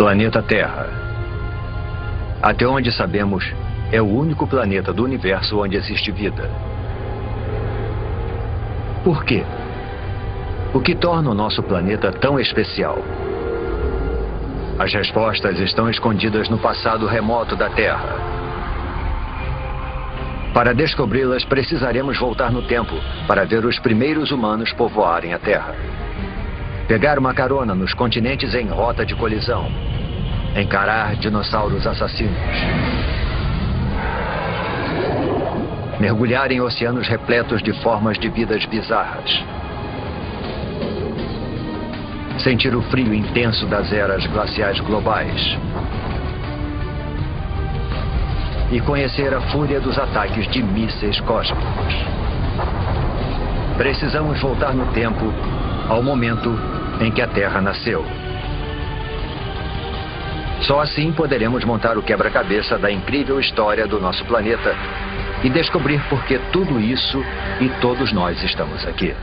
Planeta Terra. Até onde sabemos, é o único planeta do universo onde existe vida. Por quê? O que torna o nosso planeta tão especial? As respostas estão escondidas no passado remoto da Terra. Para descobri-las, precisaremos voltar no tempo para ver os primeiros humanos povoarem a Terra. Pegar uma carona nos continentes em rota de colisão. Encarar dinossauros assassinos. Mergulhar em oceanos repletos de formas de vidas bizarras. Sentir o frio intenso das eras glaciais globais. E conhecer a fúria dos ataques de mísseis cósmicos. Precisamos voltar no tempo ao momento em que a Terra nasceu. Só assim poderemos montar o quebra-cabeça da incrível história do nosso planeta e descobrir por que tudo isso e todos nós estamos aqui.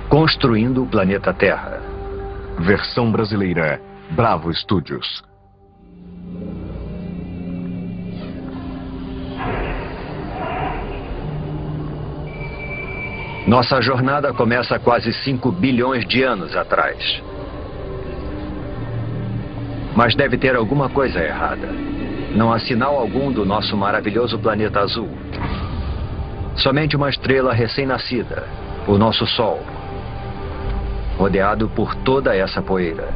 Construindo o planeta Terra. Versão brasileira, Bravo Studios. Nossa jornada começa há quase 5 bilhões de anos atrás. Mas deve ter alguma coisa errada. Não há sinal algum do nosso maravilhoso planeta azul. Somente uma estrela recém-nascida, o nosso Sol, rodeado por toda essa poeira.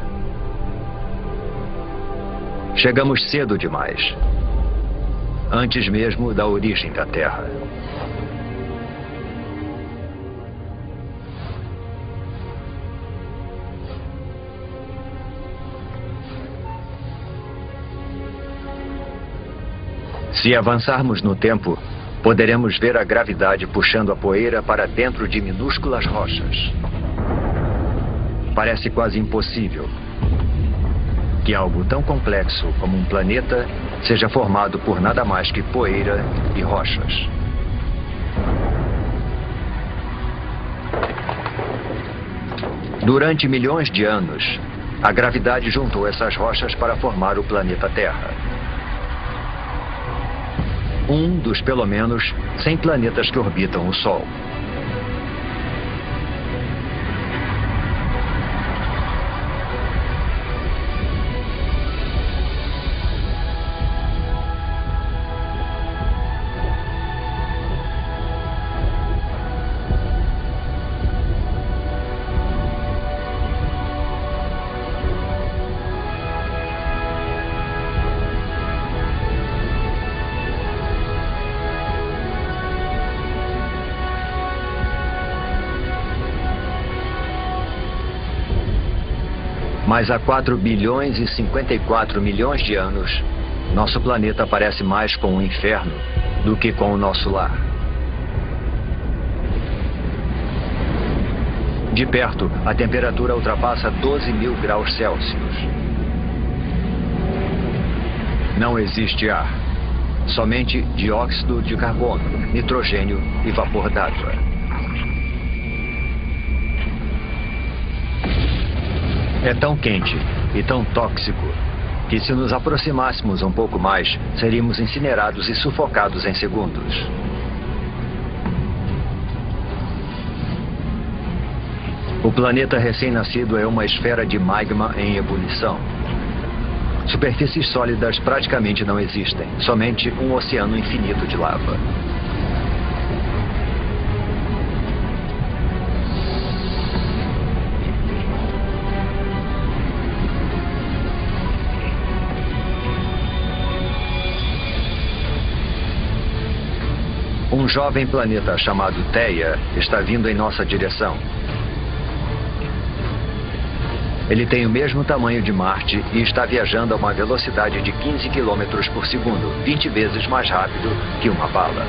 Chegamos cedo demais, antes mesmo da origem da Terra. Se avançarmos no tempo, poderemos ver a gravidade puxando a poeira para dentro de minúsculas rochas. Parece quase impossível que algo tão complexo como um planeta seja formado por nada mais que poeira e rochas. Durante milhões de anos, a gravidade juntou essas rochas para formar o planeta Terra. Um dos, pelo menos, 100 planetas que orbitam o Sol. Mas há 4 bilhões e 54 milhões de anos, nosso planeta parece mais com um inferno do que com o nosso lar. De perto, a temperatura ultrapassa 12.000 graus Celsius. Não existe ar, somente dióxido de carbono, nitrogênio e vapor d'água. É tão quente e tão tóxico que, se nos aproximássemos um pouco mais, seríamos incinerados e sufocados em segundos. O planeta recém-nascido é uma esfera de magma em ebulição. Superfícies sólidas praticamente não existem, somente um oceano infinito de lava. Um jovem planeta chamado Theia está vindo em nossa direção. Ele tem o mesmo tamanho de Marte e está viajando a uma velocidade de 15 km por segundo, 20 vezes mais rápido que uma bala.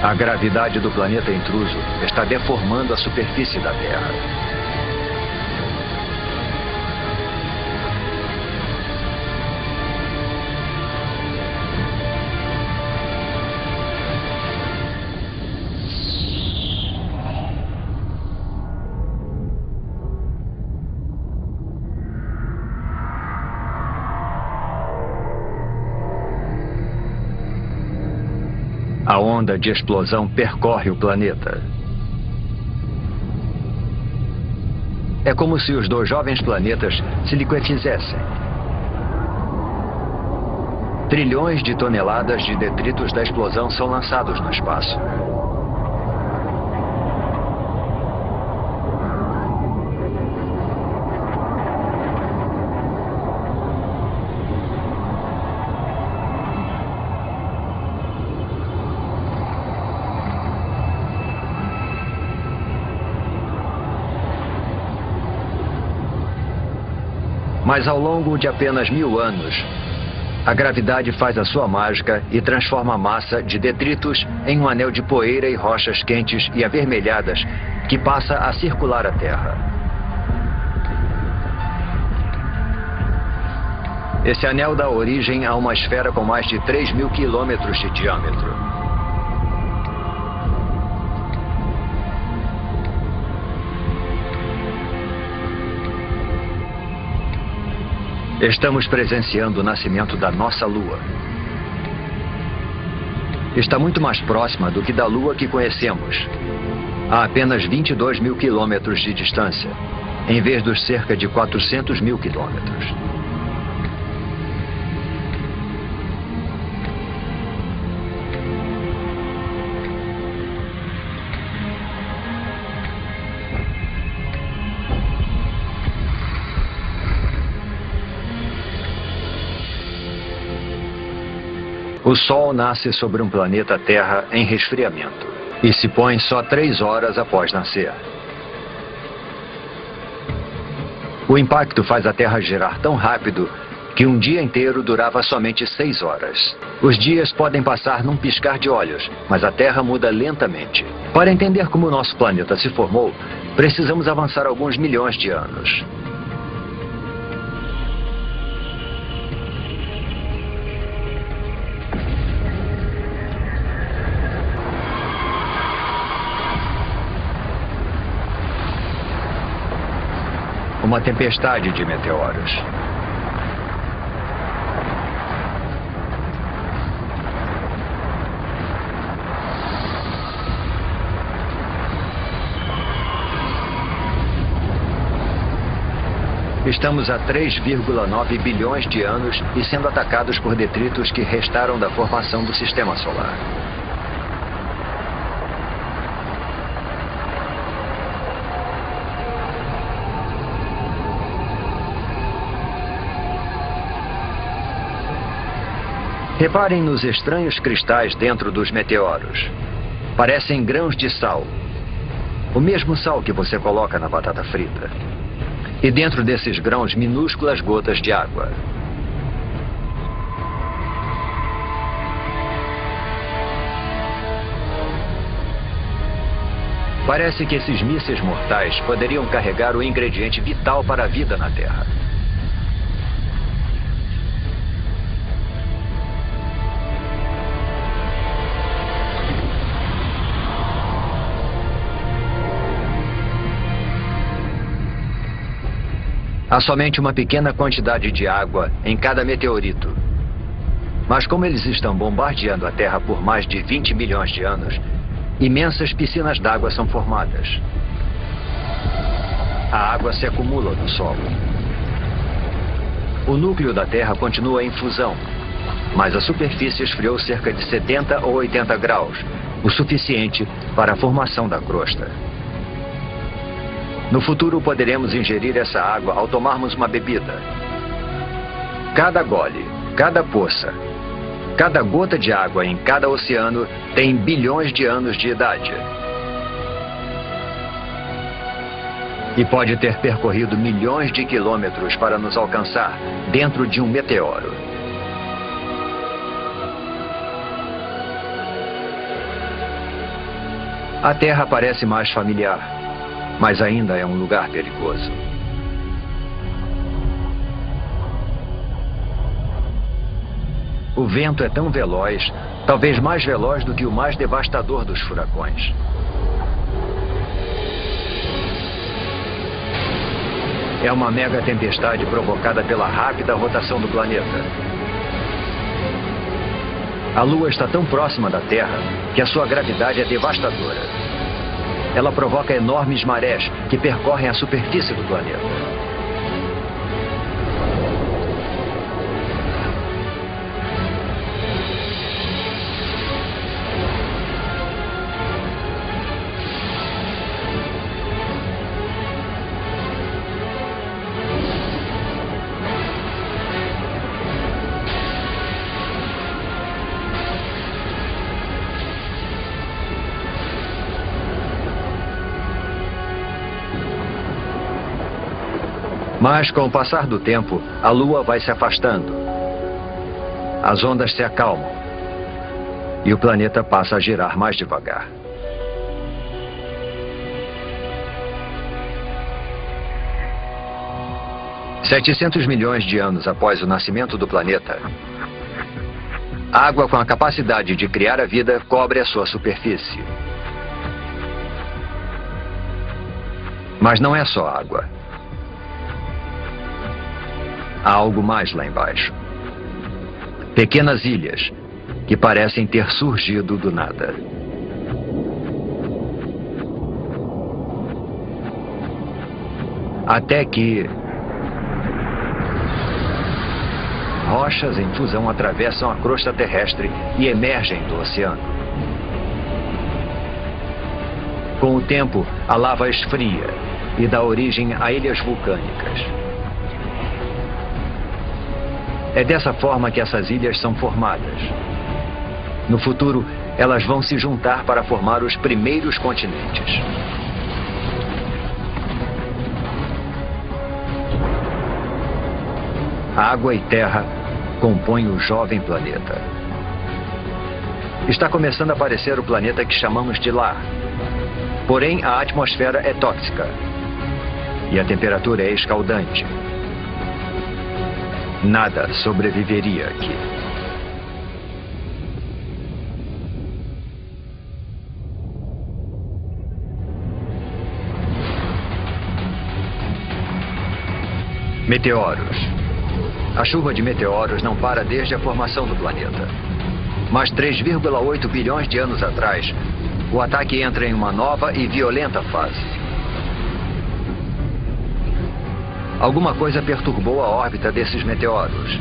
A gravidade do planeta intruso está deformando a superfície da Terra. A onda de explosão percorre o planeta. É como se os dois jovens planetas se liquefizessem. Trilhões de toneladas de detritos da explosão são lançados no espaço. Mas ao longo de apenas 1000 anos, a gravidade faz a sua mágica e transforma a massa de detritos em um anel de poeira e rochas quentes e avermelhadas que passa a circular a Terra. Esse anel dá origem a uma esfera com mais de 3.000 quilômetros de diâmetro. Estamos presenciando o nascimento da nossa Lua. Está muito mais próxima do que da Lua que conhecemos, a apenas 22.000 quilômetros de distância, em vez dos cerca de 400.000 quilômetros. O Sol nasce sobre um planeta Terra em resfriamento e se põe só 3 horas após nascer. O impacto faz a Terra girar tão rápido que um dia inteiro durava somente 6 horas. Os dias podem passar num piscar de olhos, mas a Terra muda lentamente. Para entender como o nosso planeta se formou, precisamos avançar alguns milhões de anos. Uma tempestade de meteoros. Estamos a 3,9 bilhões de anos e sendo atacados por detritos que restaram da formação do Sistema Solar. Reparem nos estranhos cristais dentro dos meteoros. Parecem grãos de sal. O mesmo sal que você coloca na batata frita. E dentro desses grãos, minúsculas gotas de água. Parece que esses mísseis mortais poderiam carregar o ingrediente vital para a vida na Terra. Há somente uma pequena quantidade de água em cada meteorito. Mas como eles estão bombardeando a Terra por mais de 20 milhões de anos, imensas piscinas d'água são formadas. A água se acumula no solo. O núcleo da Terra continua em fusão, mas a superfície esfriou cerca de 70 ou 80 graus, o suficiente para a formação da crosta. No futuro poderemos ingerir essa água ao tomarmos uma bebida. Cada gole, cada poça, cada gota de água em cada oceano tem bilhões de anos de idade. E pode ter percorrido milhões de quilômetros para nos alcançar dentro de um meteoro. A Terra parece mais familiar, mas ainda é um lugar perigoso. O vento é tão veloz, talvez mais veloz do que o mais devastador dos furacões. É uma mega tempestade provocada pela rápida rotação do planeta. A Lua está tão próxima da Terra que a sua gravidade é devastadora. Ela provoca enormes marés que percorrem a superfície do planeta. Mas, com o passar do tempo, a Lua vai se afastando. As ondas se acalmam. E o planeta passa a girar mais devagar. $700 milhões de anos após o nascimento do planeta, a água com a capacidade de criar a vida cobre a sua superfície. Mas não é só água. Há algo mais lá embaixo. Pequenas ilhas que parecem ter surgido do nada. Até que rochas em fusão atravessam a crosta terrestre e emergem do oceano. Com o tempo, a lava esfria e dá origem a ilhas vulcânicas. É dessa forma que essas ilhas são formadas. No futuro, elas vão se juntar para formar os primeiros continentes. Água e terra compõem o jovem planeta. Está começando a aparecer o planeta que chamamos de lar. Porém, a atmosfera é tóxica. E a temperatura é escaldante. Nada sobreviveria aqui. Meteoros. A chuva de meteoros não para desde a formação do planeta. Mas 3,8 bilhões de anos atrás, o ataque entra em uma nova e violenta fase. Alguma coisa perturbou a órbita desses meteoros.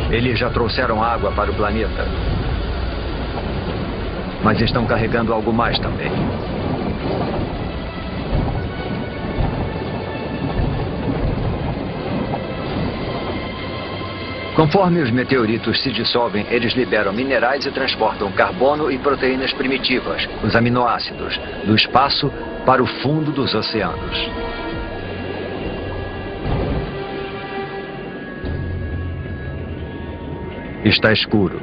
Eles já trouxeram água para o planeta. Mas estão carregando algo mais também. Conforme os meteoritos se dissolvem, eles liberam minerais e transportam carbono e proteínas primitivas, os aminoácidos, do espaço para o fundo dos oceanos. Está escuro.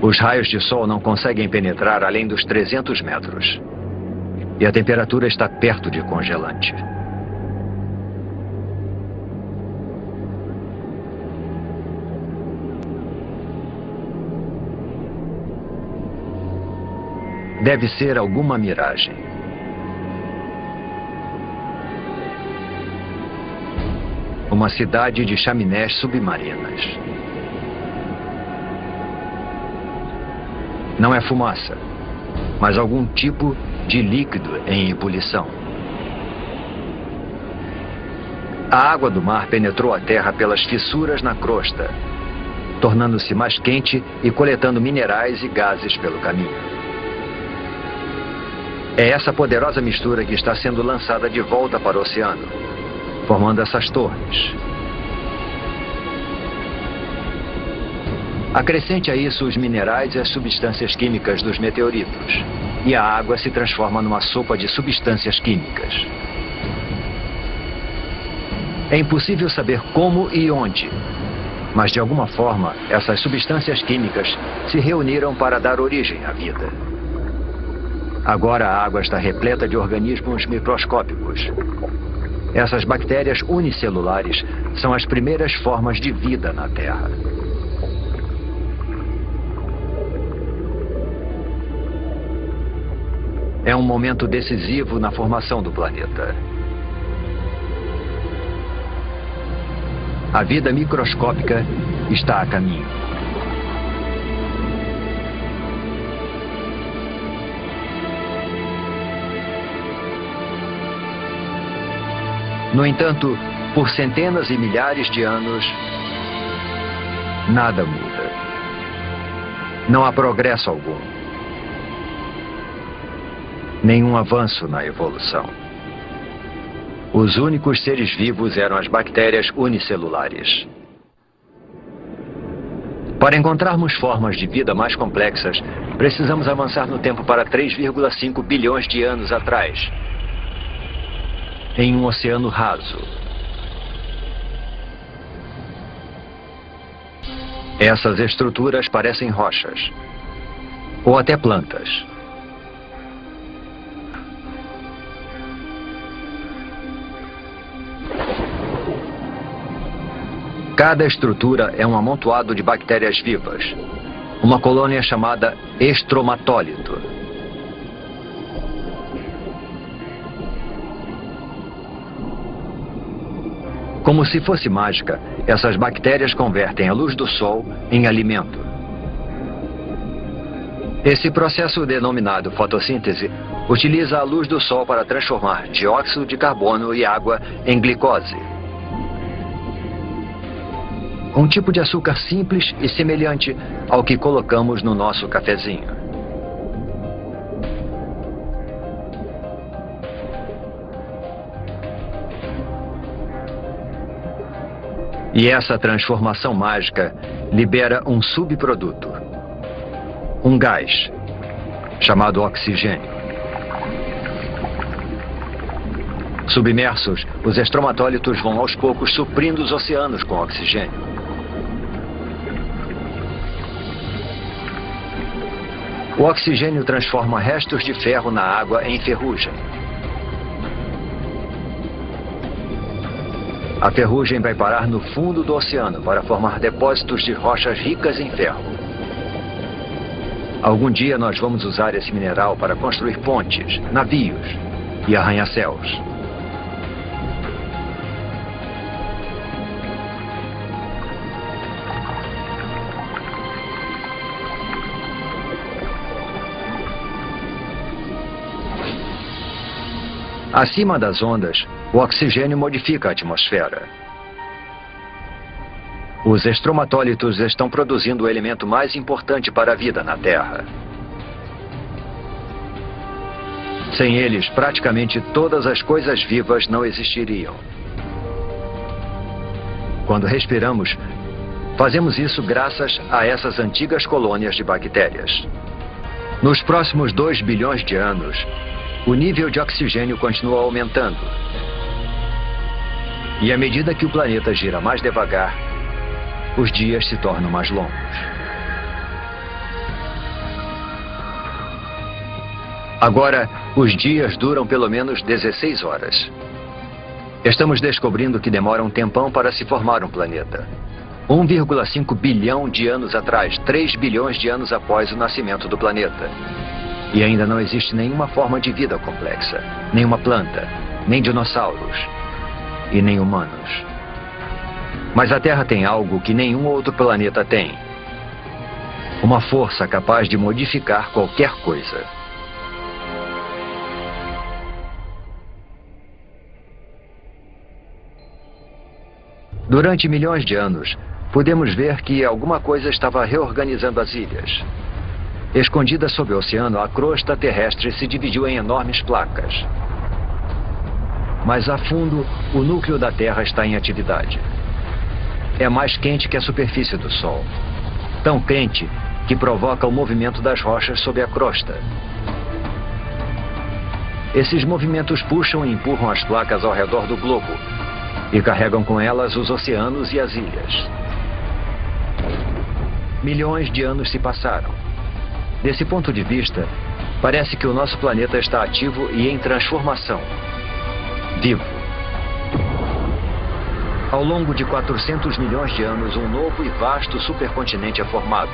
Os raios de sol não conseguem penetrar além dos 300 metros. E a temperatura está perto de congelante. Deve ser alguma miragem. Uma cidade de chaminés submarinas. Não é fumaça, mas algum tipo de líquido em ebulição. A água do mar penetrou a terra pelas fissuras na crosta, tornando-se mais quente e coletando minerais e gases pelo caminho. É essa poderosa mistura que está sendo lançada de volta para o oceano, formando essas torres. Acrescente a isso os minerais e as substâncias químicas dos meteoritos, e a água se transforma numa sopa de substâncias químicas. É impossível saber como e onde, mas de alguma forma essas substâncias químicas se reuniram para dar origem à vida. Agora a água está repleta de organismos microscópicos. Essas bactérias unicelulares são as primeiras formas de vida na Terra. É um momento decisivo na formação do planeta. A vida microscópica está a caminho. No entanto, por centenas e milhares de anos, nada muda. Não há progresso algum. Nenhum avanço na evolução. Os únicos seres vivos eram as bactérias unicelulares. Para encontrarmos formas de vida mais complexas, precisamos avançar no tempo para 3,5 bilhões de anos atrás, em um oceano raso. Essas estruturas parecem rochas, ou até plantas. Cada estrutura é um amontoado de bactérias vivas, uma colônia chamada estromatólito. Como se fosse mágica, essas bactérias convertem a luz do sol em alimento. Esse processo, denominado fotossíntese, utiliza a luz do sol para transformar dióxido de carbono e água em glicose. Um tipo de açúcar simples e semelhante ao que colocamos no nosso cafezinho. E essa transformação mágica libera um subproduto, um gás, chamado oxigênio. Submersos, os estromatólitos vão aos poucos suprindo os oceanos com oxigênio. O oxigênio transforma restos de ferro na água em ferrugem. A ferrugem vai parar no fundo do oceano para formar depósitos de rochas ricas em ferro. Algum dia nós vamos usar esse mineral para construir pontes, navios e arranha-céus. Acima das ondas, o oxigênio modifica a atmosfera. Os estromatólitos estão produzindo o elemento mais importante para a vida na Terra. Sem eles, praticamente todas as coisas vivas não existiriam. Quando respiramos, fazemos isso graças a essas antigas colônias de bactérias. Nos próximos 2 bilhões de anos, o nível de oxigênio continua aumentando. E à medida que o planeta gira mais devagar, os dias se tornam mais longos. Agora, os dias duram pelo menos 16 horas. Estamos descobrindo que demora um tempão para se formar um planeta. 1,5 bilhão de anos atrás, 3 bilhões de anos após o nascimento do planeta. E ainda não existe nenhuma forma de vida complexa, nenhuma planta, nem dinossauros e nem humanos. Mas a Terra tem algo que nenhum outro planeta tem. Uma força capaz de modificar qualquer coisa. Durante milhões de anos, podemos ver que alguma coisa estava reorganizando as ilhas. Escondida sob o oceano, a crosta terrestre se dividiu em enormes placas. Mas a fundo, o núcleo da Terra está em atividade. É mais quente que a superfície do Sol. Tão quente que provoca o movimento das rochas sob a crosta. Esses movimentos puxam e empurram as placas ao redor do globo e carregam com elas os oceanos e as ilhas. Milhões de anos se passaram. Desse ponto de vista, parece que o nosso planeta está ativo e em transformação. Vivo. Ao longo de 400 milhões de anos, um novo e vasto supercontinente é formado.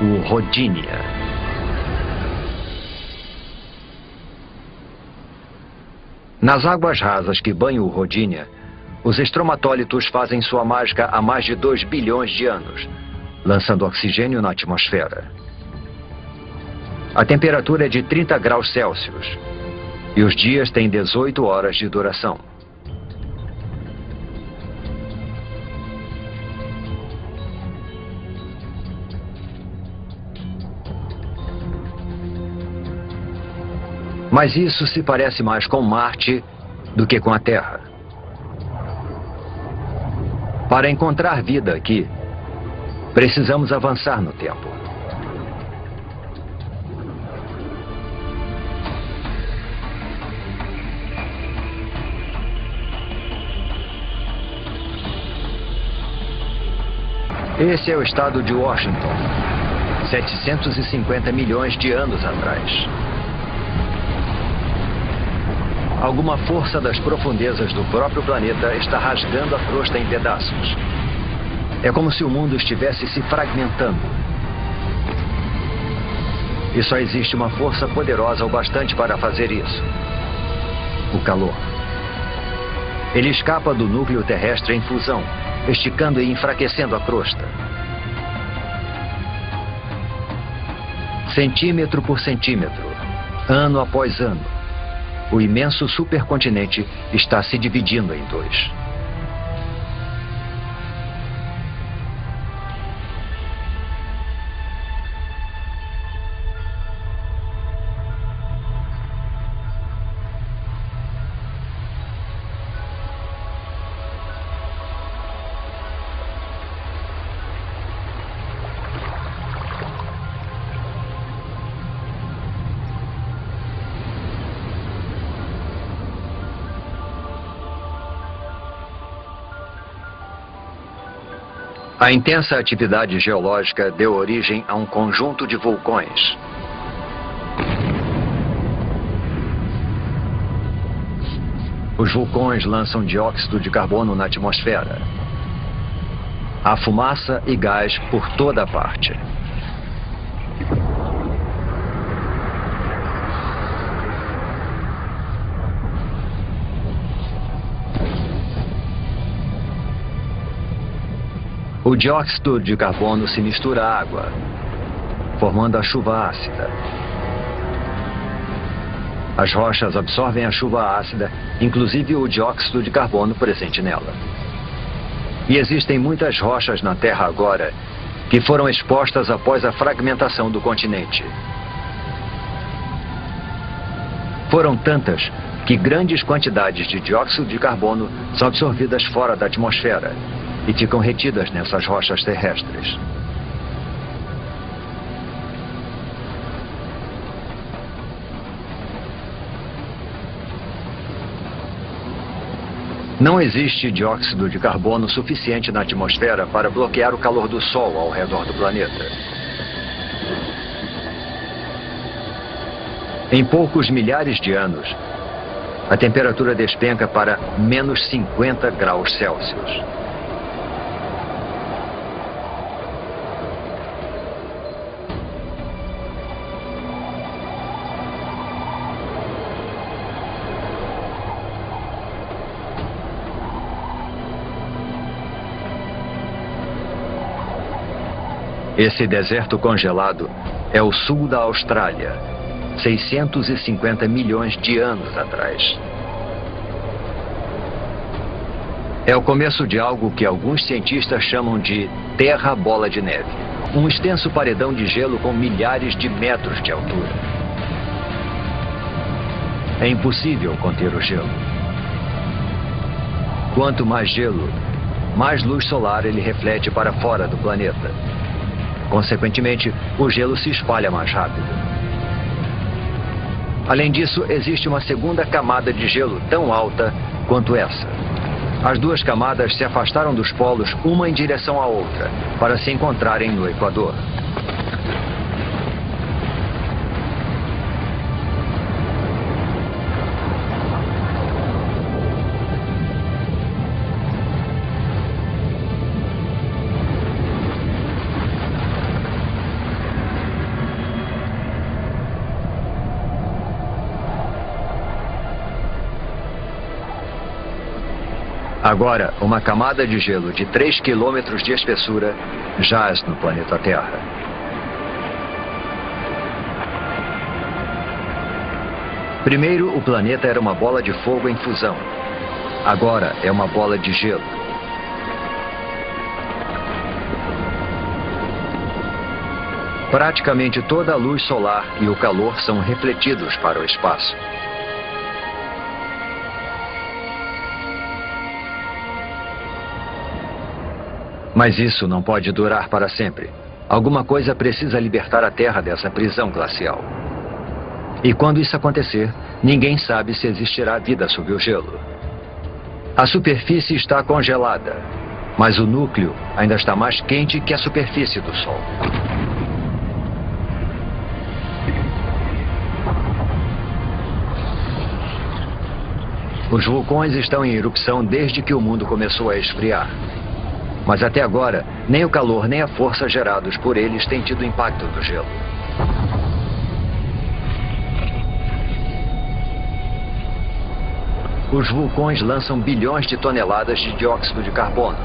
O Rodinia. Nas águas rasas que banham o Rodinia, Os estromatólitos fazem sua mágica há mais de 2 bilhões de anos, lançando oxigênio na atmosfera. A temperatura é de 30 graus Celsius e os dias têm 18 horas de duração. Mas isso se parece mais com Marte do que com a Terra. Para encontrar vida aqui, precisamos avançar no tempo. Esse é o estado de Washington, 750 milhões de anos atrás. Alguma força das profundezas do próprio planeta está rasgando a crosta em pedaços. É como se o mundo estivesse se fragmentando. E só existe uma força poderosa o bastante para fazer isso: o calor. Ele escapa do núcleo terrestre em fusão, esticando e enfraquecendo a crosta. Centímetro por centímetro, ano após ano, o imenso supercontinente está se dividindo em dois. A intensa atividade geológica deu origem a um conjunto de vulcões. Os vulcões lançam dióxido de carbono na atmosfera. Há fumaça e gás por toda parte. O dióxido de carbono se mistura à água, formando a chuva ácida. As rochas absorvem a chuva ácida, inclusive o dióxido de carbono presente nela. E existem muitas rochas na Terra agora que foram expostas após a fragmentação do continente. Foram tantas que grandes quantidades de dióxido de carbono são absorvidas fora da atmosfera e ficam retidas nessas rochas terrestres. Não existe dióxido de carbono suficiente na atmosfera para bloquear o calor do Sol ao redor do planeta. Em poucos milhares de anos, a temperatura despenca para menos 50 graus Celsius. Esse deserto congelado é o sul da Austrália, 650 milhões de anos atrás. É o começo de algo que alguns cientistas chamam de Terra Bola de Neve, um extenso paredão de gelo com milhares de metros de altura. É impossível conter o gelo. Quanto mais gelo, mais luz solar ele reflete para fora do planeta. Consequentemente, o gelo se espalha mais rápido. Além disso, existe uma segunda camada de gelo tão alta quanto essa. As duas camadas se afastaram dos polos uma em direção à outra, para se encontrarem no Equador. Agora, uma camada de gelo de 3 quilômetros de espessura jaz no planeta Terra. Primeiro, o planeta era uma bola de fogo em fusão. Agora é uma bola de gelo. Praticamente toda a luz solar e o calor são refletidos para o espaço. Mas isso não pode durar para sempre. Alguma coisa precisa libertar a Terra dessa prisão glacial. E quando isso acontecer, ninguém sabe se existirá vida sob o gelo. A superfície está congelada, mas o núcleo ainda está mais quente que a superfície do Sol. Os vulcões estão em erupção desde que o mundo começou a esfriar. Mas até agora, nem o calor nem a força gerados por eles têm tido impacto do gelo. Os vulcões lançam bilhões de toneladas de dióxido de carbono.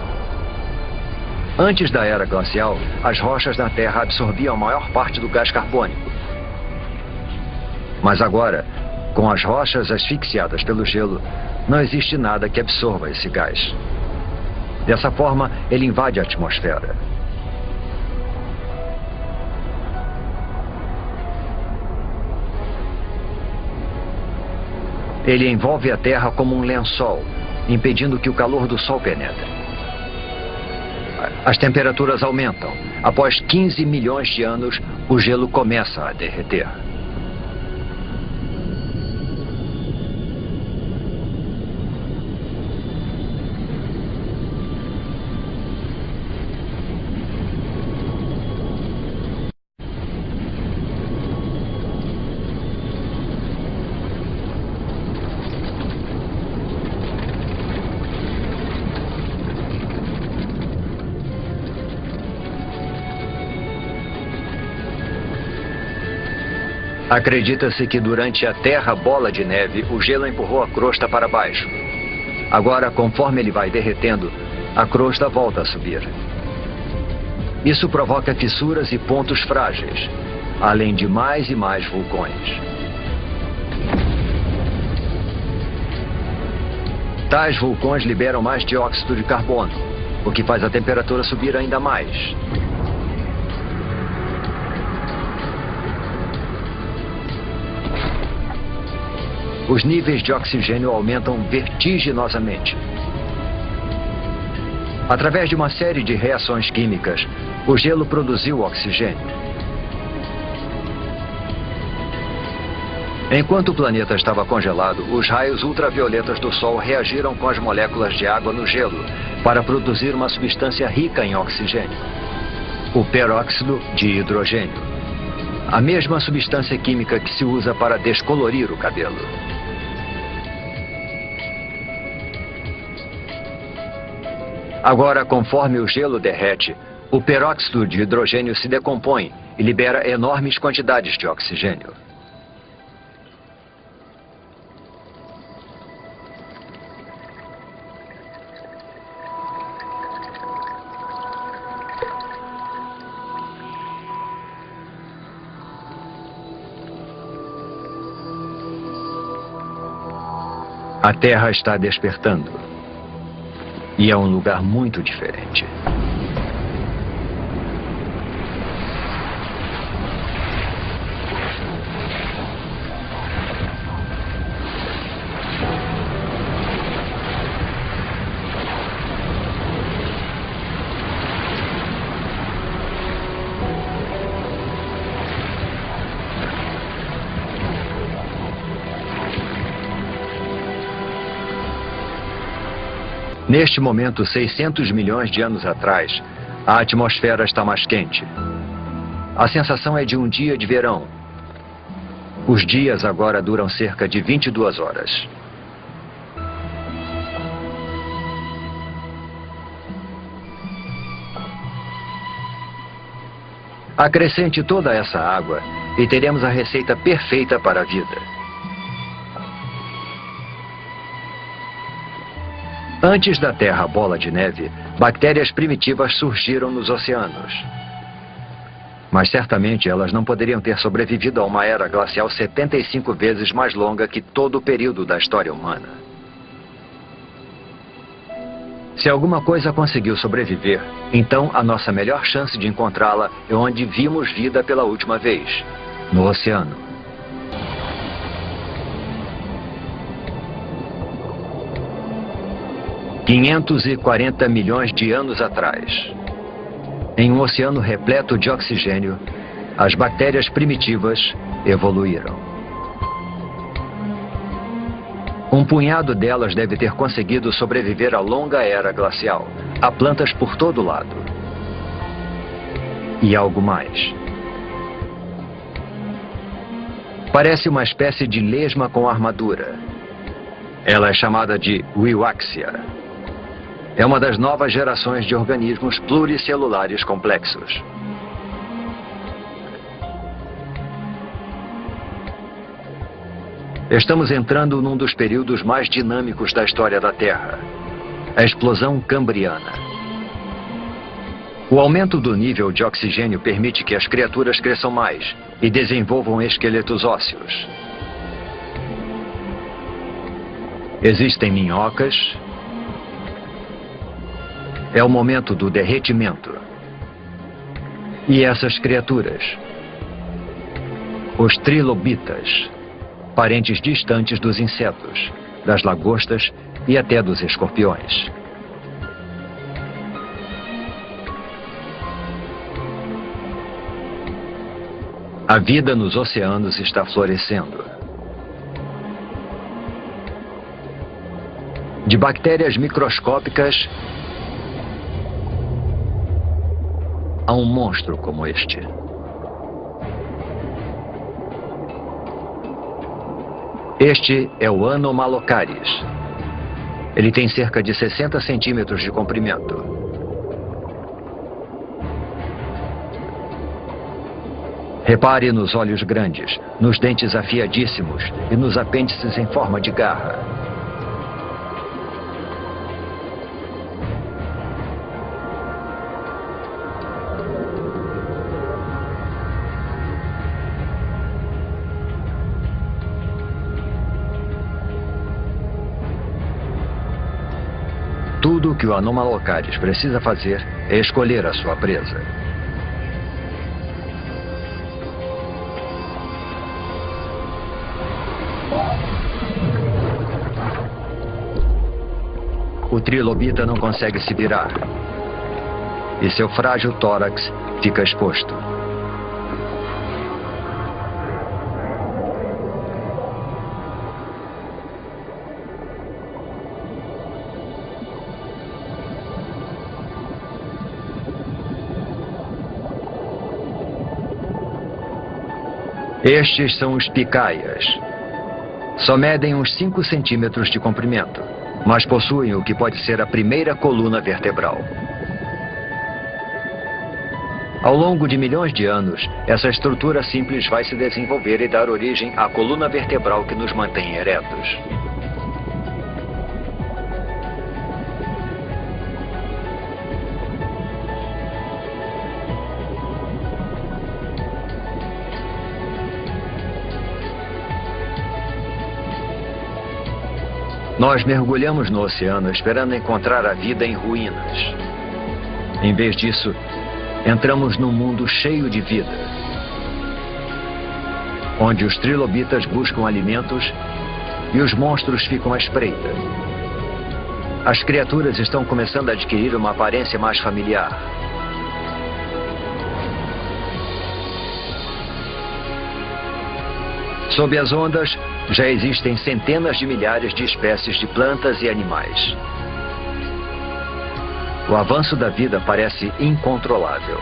Antes da era glacial, as rochas na Terra absorviam a maior parte do gás carbônico. Mas agora, com as rochas asfixiadas pelo gelo, não existe nada que absorva esse gás. Dessa forma, ele invade a atmosfera. Ele envolve a Terra como um lençol, impedindo que o calor do Sol penetre. As temperaturas aumentam. Após 15 milhões de anos, o gelo começa a derreter. Acredita-se que durante a Terra Bola de Neve, o gelo empurrou a crosta para baixo. Agora, conforme ele vai derretendo, a crosta volta a subir. Isso provoca fissuras e pontos frágeis, além de mais e mais vulcões. Tais vulcões liberam mais dióxido de carbono, o que faz a temperatura subir ainda mais. Os níveis de oxigênio aumentam vertiginosamente. Através de uma série de reações químicas, o gelo produziu oxigênio. Enquanto o planeta estava congelado, os raios ultravioletas do Sol reagiram com as moléculas de água no gelo para produzir uma substância rica em oxigênio, o peróxido de hidrogênio, a mesma substância química que se usa para descolorir o cabelo. Agora, conforme o gelo derrete, o peróxido de hidrogênio se decompõe e libera enormes quantidades de oxigênio. A Terra está despertando. E é um lugar muito diferente. Neste momento, 600 milhões de anos atrás, a atmosfera está mais quente. A sensação é de um dia de verão. Os dias agora duram cerca de 22 horas. Acrescente toda essa água e teremos a receita perfeita para a vida. Antes da Terra bola de neve, bactérias primitivas surgiram nos oceanos. Mas certamente elas não poderiam ter sobrevivido a uma era glacial 75 vezes mais longa que todo o período da história humana. Se alguma coisa conseguiu sobreviver, então a nossa melhor chance de encontrá-la é onde vimos vida pela última vez, no oceano. $540 milhões de anos atrás. Em um oceano repleto de oxigênio, as bactérias primitivas evoluíram. Um punhado delas deve ter conseguido sobreviver à longa era glacial. Há plantas por todo lado. E algo mais. Parece uma espécie de lesma com armadura. Ela é chamada de Wiwaxia. É uma das novas gerações de organismos pluricelulares complexos. Estamos entrando num dos períodos mais dinâmicos da história da Terra, a explosão cambriana. O aumento do nível de oxigênio permite que as criaturas cresçam mais e desenvolvam esqueletos ósseos. Existem minhocas. É o momento do derretimento. E essas criaturas, os trilobitas, parentes distantes dos insetos, das lagostas e até dos escorpiões. A vida nos oceanos está florescendo. De bactérias microscópicas a um monstro como este. Este é o Anomalocaris. Ele tem cerca de 60 centímetros de comprimento. Repare nos olhos grandes, nos dentes afiadíssimos e nos apêndices em forma de garra. Tudo o que o Anomalocaris precisa fazer é escolher a sua presa. O trilobita não consegue se virar. E seu frágil tórax fica exposto. Estes são os picaias. Só medem uns 5 centímetros de comprimento, mas possuem o que pode ser a primeira coluna vertebral. Ao longo de milhões de anos, essa estrutura simples vai se desenvolver e dar origem à coluna vertebral que nos mantém eretos. Nós mergulhamos no oceano esperando encontrar a vida em ruínas. Em vez disso, entramos num mundo cheio de vida, onde os trilobitas buscam alimentos e os monstros ficam à espreita. As criaturas estão começando a adquirir uma aparência mais familiar. Sob as ondas, já existem centenas de milhares de espécies de plantas e animais. O avanço da vida parece incontrolável.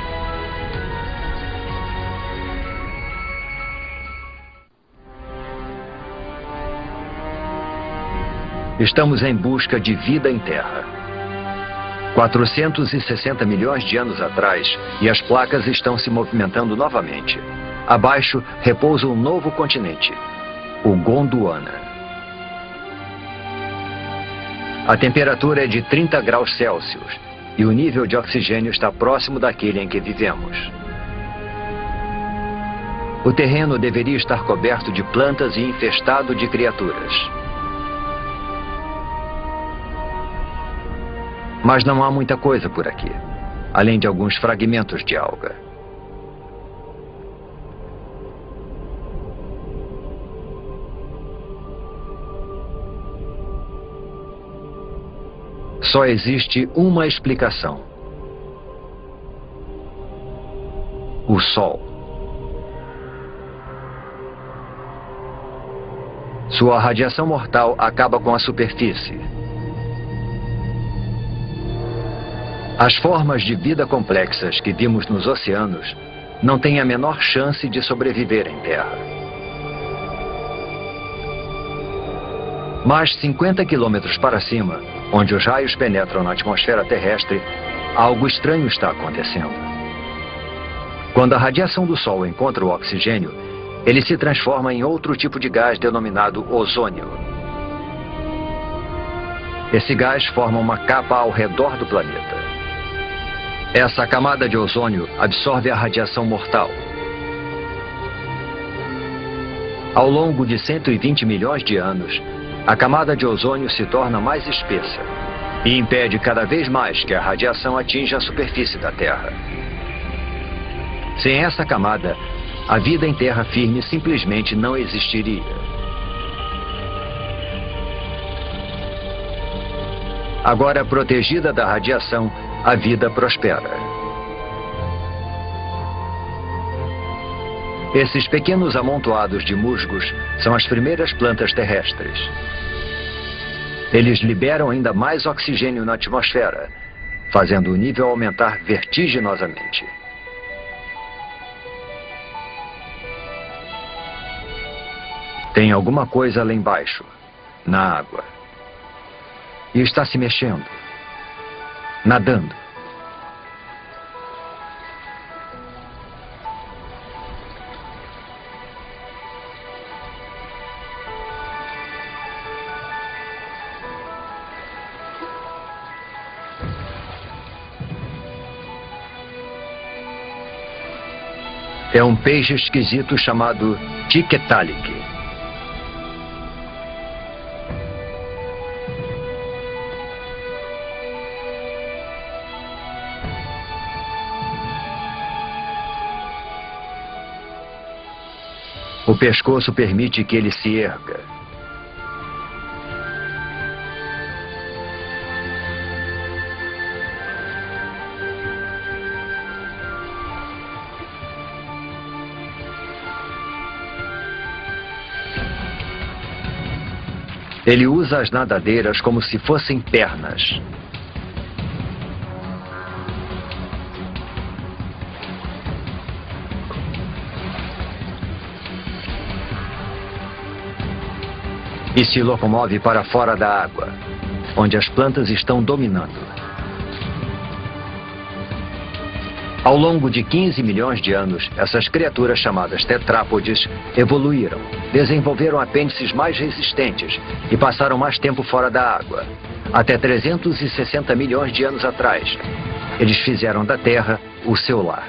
Estamos em busca de vida em Terra. 460 milhões de anos atrás, e as placas estão se movimentando novamente. Abaixo repousa um novo continente, o Gondwana. A temperatura é de 30 graus Celsius e o nível de oxigênio está próximo daquele em que vivemos. O terreno deveria estar coberto de plantas e infestado de criaturas. Mas não há muita coisa por aqui, além de alguns fragmentos de alga. Só existe uma explicação: o Sol. Sua radiação mortal acaba com a superfície. As formas de vida complexas que vimos nos oceanos não têm a menor chance de sobreviver em Terra. Mas 50 quilômetros para cima, onde os raios penetram na atmosfera terrestre, algo estranho está acontecendo. Quando a radiação do Sol encontra o oxigênio, ele se transforma em outro tipo de gás denominado ozônio. Esse gás forma uma capa ao redor do planeta. Essa camada de ozônio absorve a radiação mortal. Ao longo de 120 milhões de anos, a camada de ozônio se torna mais espessa e impede cada vez mais que a radiação atinja a superfície da Terra. Sem essa camada, a vida em terra firme simplesmente não existiria. Agora protegida da radiação, a vida prospera. Esses pequenos amontoados de musgos são as primeiras plantas terrestres. Eles liberam ainda mais oxigênio na atmosfera, fazendo o nível aumentar vertiginosamente. Tem alguma coisa lá embaixo, na água. E está se mexendo, nadando. É um peixe esquisito chamado Tiktaalik. O pescoço permite que ele se erga. Ele usa as nadadeiras como se fossem pernas. E se locomove para fora da água, onde as plantas estão dominando. Ao longo de 15 milhões de anos, essas criaturas chamadas tetrápodes evoluíram, desenvolveram apêndices mais resistentes e passaram mais tempo fora da água. Até 360 milhões de anos atrás, eles fizeram da Terra o seu lar.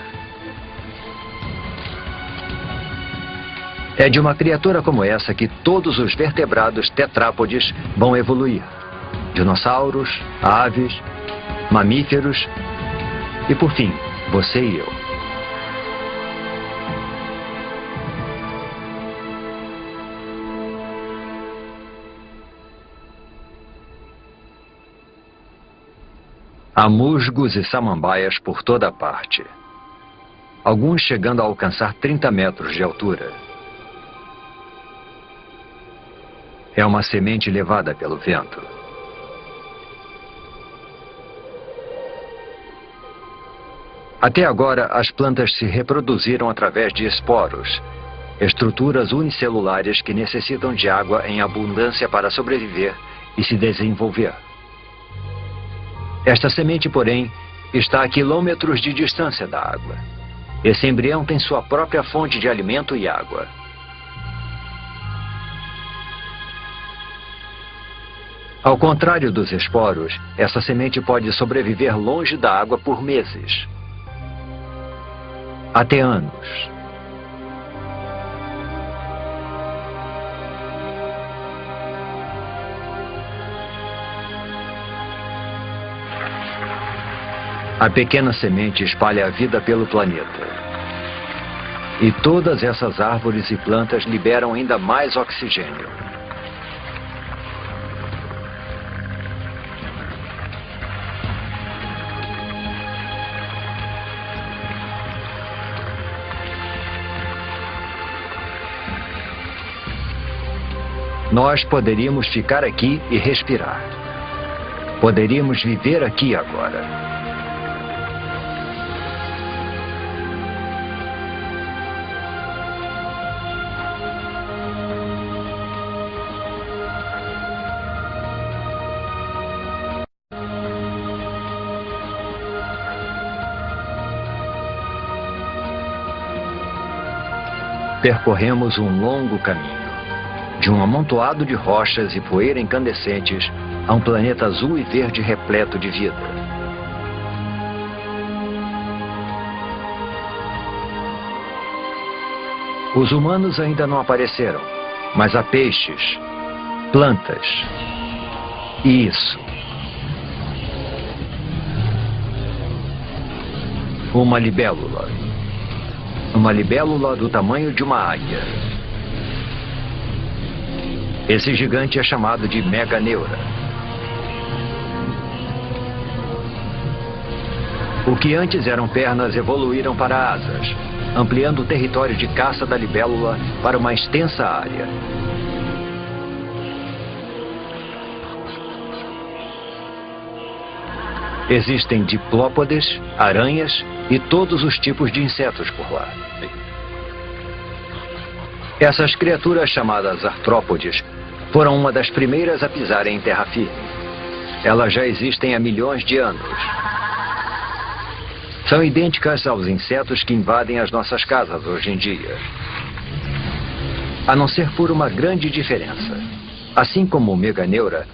É de uma criatura como essa que todos os vertebrados tetrápodes vão evoluir. Dinossauros, aves, mamíferos e, por fim, você e eu. Há musgos e samambaias por toda parte. Alguns chegando a alcançar 30 metros de altura. É uma semente levada pelo vento. Até agora, as plantas se reproduziram através de esporos, estruturas unicelulares que necessitam de água em abundância para sobreviver e se desenvolver. Esta semente, porém, está a quilômetros de distância da água. Esse embrião tem sua própria fonte de alimento e água. Ao contrário dos esporos, essa semente pode sobreviver longe da água por meses, até anos. A pequena semente espalha a vida pelo planeta. E todas essas árvores e plantas liberam ainda mais oxigênio. Nós poderíamos ficar aqui e respirar. Poderíamos viver aqui agora. Percorremos um longo caminho, de um amontoado de rochas e poeira incandescentes a um planeta azul e verde repleto de vida. Os humanos ainda não apareceram, mas há peixes, plantas e isso. Uma libélula. Uma libélula do tamanho de uma águia. Esse gigante é chamado de Meganeura. O que antes eram pernas evoluíram para asas, ampliando o território de caça da libélula para uma extensa área. Existem diplópodes, aranhas e todos os tipos de insetos por lá. Essas criaturas chamadas artrópodes foram uma das primeiras a pisarem em terra firme. Elas já existem há milhões de anos. São idênticas aos insetos que invadem as nossas casas hoje em dia. A não ser por uma grande diferença. Assim como o Meganeura,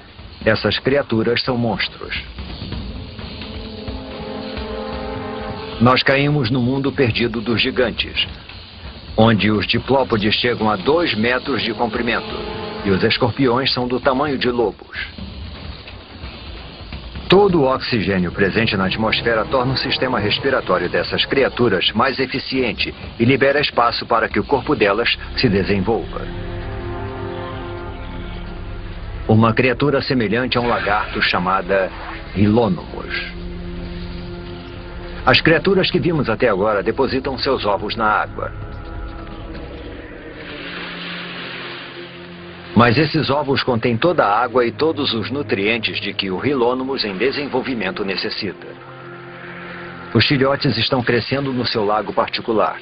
essas criaturas são monstros. Nós caímos no mundo perdido dos gigantes, onde os diplópodes chegam a 2 metros de comprimento e os escorpiões são do tamanho de lobos. Todo o oxigênio presente na atmosfera torna o sistema respiratório dessas criaturas mais eficiente e libera espaço para que o corpo delas se desenvolva. Uma criatura semelhante a um lagarto chamada Hylonymos. As criaturas que vimos até agora depositam seus ovos na água. Mas esses ovos contêm toda a água e todos os nutrientes de que o Hylonymos em desenvolvimento necessita. Os filhotes estão crescendo no seu lago particular.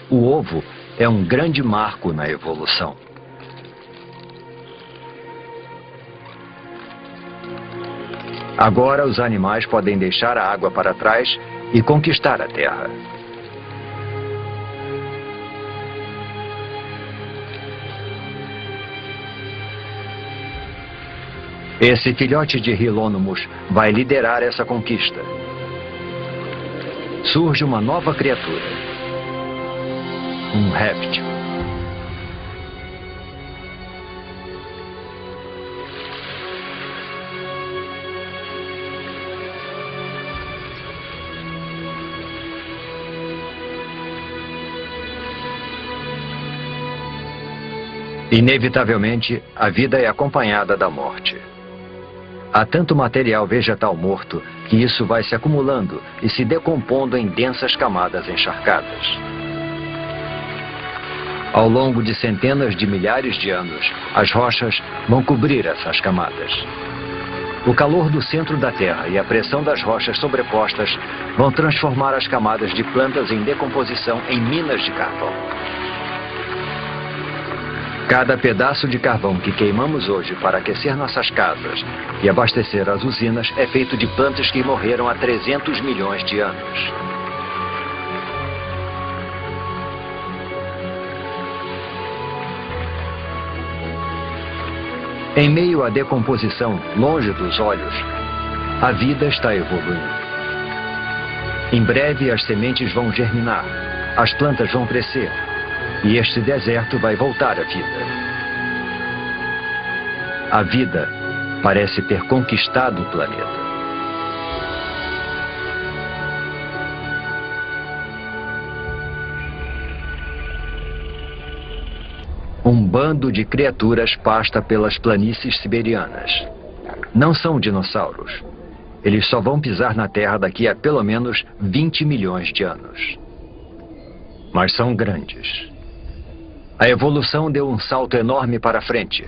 O ovo é um grande marco na evolução. Agora os animais podem deixar a água para trás e conquistar a terra. Esse filhote de Hylonymos vai liderar essa conquista. Surge uma nova criatura. Um réptil. Inevitavelmente, a vida é acompanhada da morte. Há tanto material vegetal morto que isso vai se acumulando e se decompondo em densas camadas encharcadas. Ao longo de centenas de milhares de anos, as rochas vão cobrir essas camadas. O calor do centro da Terra e a pressão das rochas sobrepostas vão transformar as camadas de plantas em decomposição em minas de carvão. Cada pedaço de carvão que queimamos hoje para aquecer nossas casas e abastecer as usinas é feito de plantas que morreram há 300 milhões de anos. Em meio à decomposição, longe dos olhos, a vida está evoluindo. Em breve as sementes vão germinar, as plantas vão crescer e este deserto vai voltar à vida. A vida parece ter conquistado o planeta. Um bando de criaturas pasta pelas planícies siberianas. Não são dinossauros. Eles só vão pisar na Terra daqui a pelo menos 20 milhões de anos. Mas são grandes. A evolução deu um salto enorme para frente.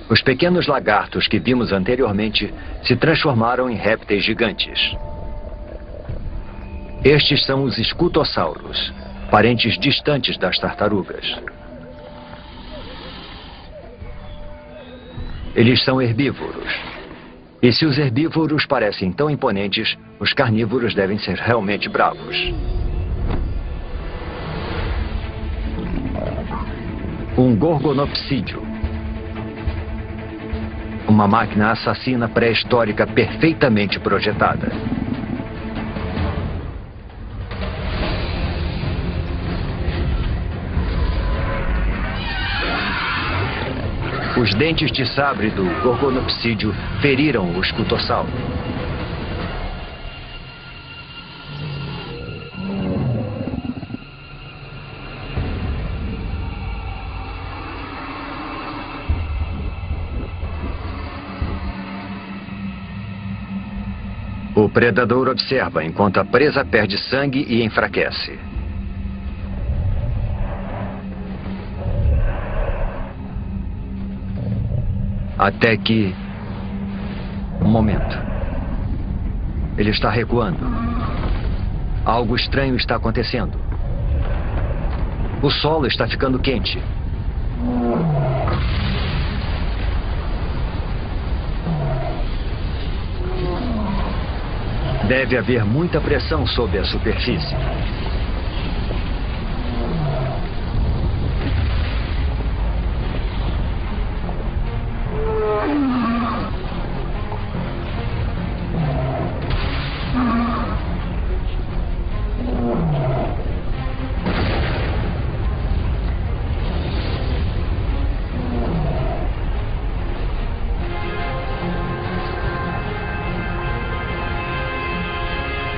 Os pequenos lagartos que vimos anteriormente se transformaram em répteis gigantes. Estes são os escutossauros, parentes distantes das tartarugas. Eles são herbívoros. E se os herbívoros parecem tão imponentes, os carnívoros devem ser realmente bravos. Um gorgonopsídeo. Uma máquina assassina pré-histórica perfeitamente projetada. Os dentes de sabre do gorgonopsídeo feriram o escutossauro. O predador observa enquanto a presa perde sangue e enfraquece. Até que... um momento. Ele está recuando. Algo estranho está acontecendo. O solo está ficando quente. Deve haver muita pressão sob a superfície.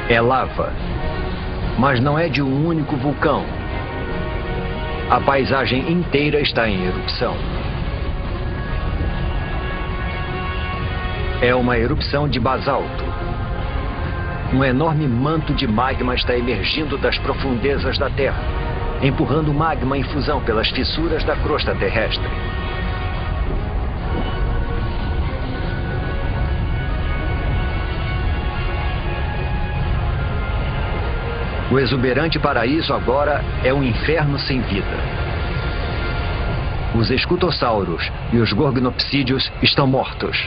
É lava, mas não é de um único vulcão. A paisagem inteira está em erupção. É uma erupção de basalto. Um enorme manto de magma está emergindo das profundezas da Terra, empurrando magma em fusão pelas fissuras da crosta terrestre. O exuberante paraíso agora é um inferno sem vida. Os escutossauros e os gorgonopsídeos estão mortos.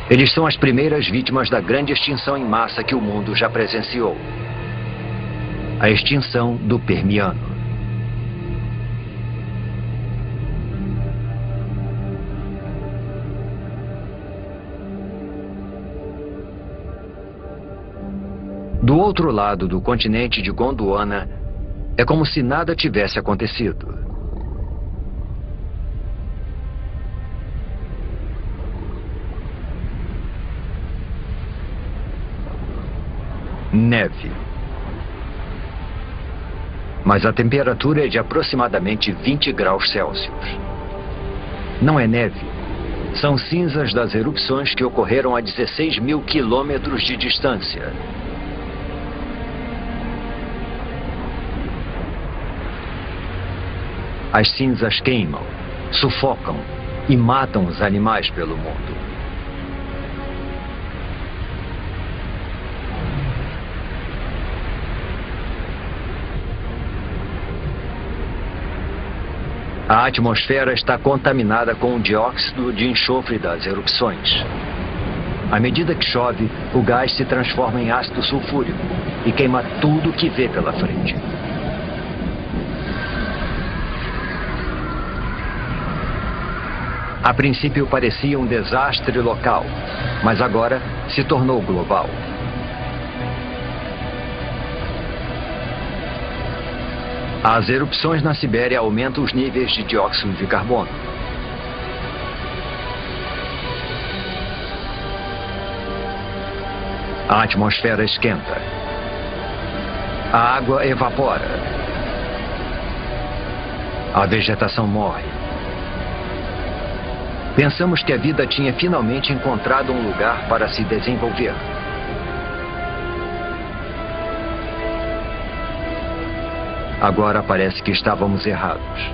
Eles são as primeiras vítimas da grande extinção em massa que o mundo já presenciou. A extinção do Permiano. Do outro lado do continente de Gondwana, é como se nada tivesse acontecido. Neve. Mas a temperatura é de aproximadamente 20 graus Celsius. Não é neve. São cinzas das erupções que ocorreram a 16 mil quilômetros de distância. As cinzas queimam, sufocam e matam os animais pelo mundo. A atmosfera está contaminada com o dióxido de enxofre das erupções. À medida que chove, o gás se transforma em ácido sulfúrico e queima tudo que vê pela frente. A princípio parecia um desastre local, mas agora se tornou global. As erupções na Sibéria aumentam os níveis de dióxido de carbono. A atmosfera esquenta. A água evapora. A vegetação morre. Pensamos que a vida tinha finalmente encontrado um lugar para se desenvolver. Agora parece que estávamos errados.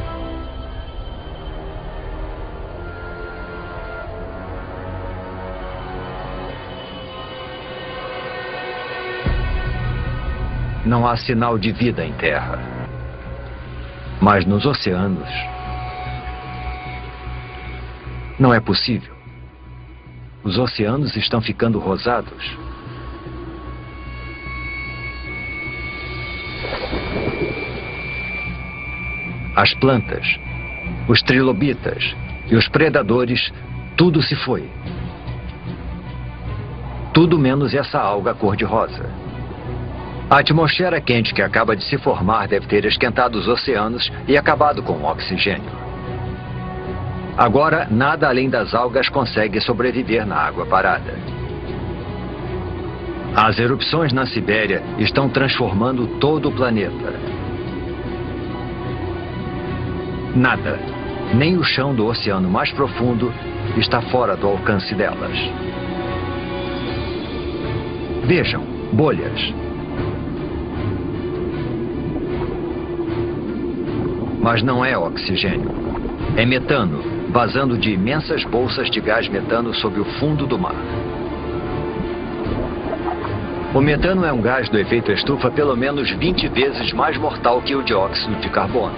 Não há sinal de vida em terra. Mas nos oceanos, não é possível. Os oceanos estão ficando rosados. As plantas, os trilobitas e os predadores, tudo se foi. Tudo menos essa alga cor-de-rosa. A atmosfera quente que acaba de se formar deve ter esquentado os oceanos e acabado com o oxigênio. Agora, nada além das algas consegue sobreviver na água parada. As erupções na Sibéria estão transformando todo o planeta. Nada, nem o chão do oceano mais profundo, está fora do alcance delas. Vejam, bolhas. Mas não é oxigênio. É metano, vazando de imensas bolsas de gás metano sob o fundo do mar. O metano é um gás do efeito estufa pelo menos 20 vezes mais mortal que o dióxido de carbono.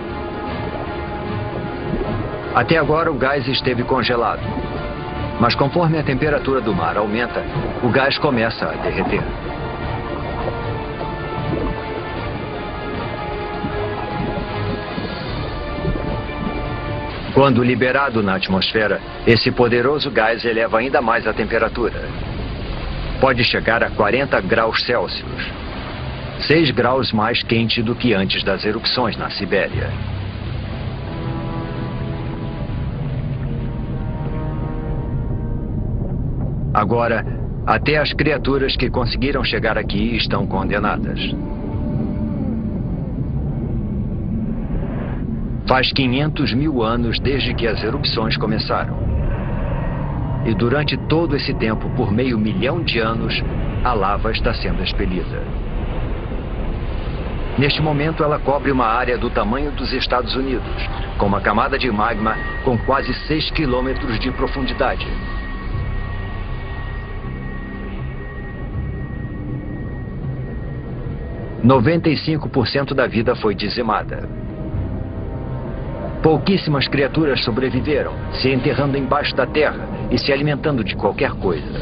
Até agora o gás esteve congelado. Mas conforme a temperatura do mar aumenta, o gás começa a derreter. Quando liberado na atmosfera, esse poderoso gás eleva ainda mais a temperatura. Pode chegar a 40 graus Celsius. 6 graus mais quente do que antes das erupções na Sibéria. Agora, até as criaturas que conseguiram chegar aqui estão condenadas. Faz 500 mil anos desde que as erupções começaram. E durante todo esse tempo, por meio milhão de anos, a lava está sendo expelida. Neste momento, ela cobre uma área do tamanho dos Estados Unidos, com uma camada de magma com quase 6 quilômetros de profundidade. « 95% da vida foi dizimada. Pouquíssimas criaturas sobreviveram, se enterrando embaixo da terra e se alimentando de qualquer coisa.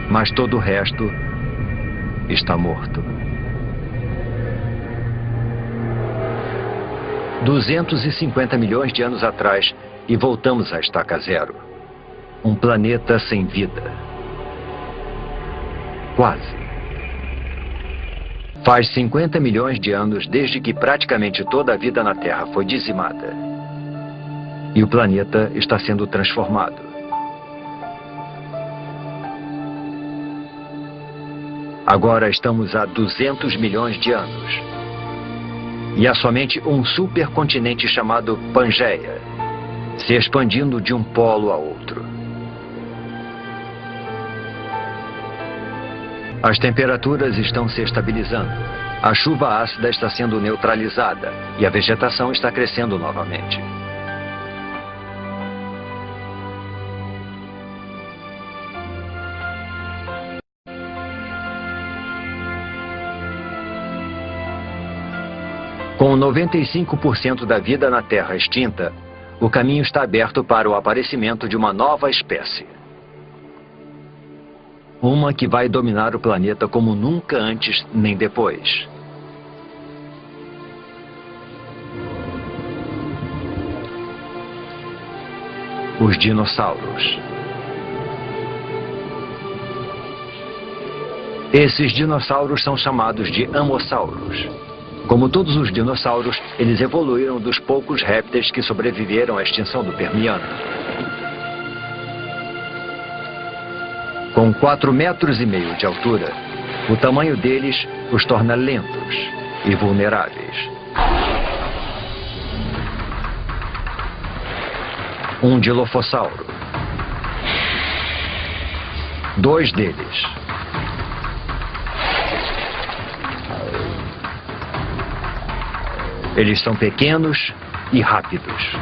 Mas todo o resto está morto. 250 milhões de anos atrás e voltamos à estaca zero. Um planeta sem vida. Quase. Faz 50 milhões de anos desde que praticamente toda a vida na Terra foi dizimada. E o planeta está sendo transformado. Agora estamos há 200 milhões de anos. E há somente um supercontinente chamado Pangeia, se expandindo de um polo a outro. As temperaturas estão se estabilizando, a chuva ácida está sendo neutralizada e a vegetação está crescendo novamente. Com 95% da vida na Terra extinta, o caminho está aberto para o aparecimento de uma nova espécie. Uma que vai dominar o planeta como nunca antes nem depois. Os dinossauros. Esses dinossauros são chamados de amossauros. Como todos os dinossauros, eles evoluíram dos poucos répteis que sobreviveram à extinção do Permiano. Com 4,5 metros de altura, o tamanho deles os torna lentos e vulneráveis. Um dilofossauro. 2 deles. Eles são pequenos e rápidos.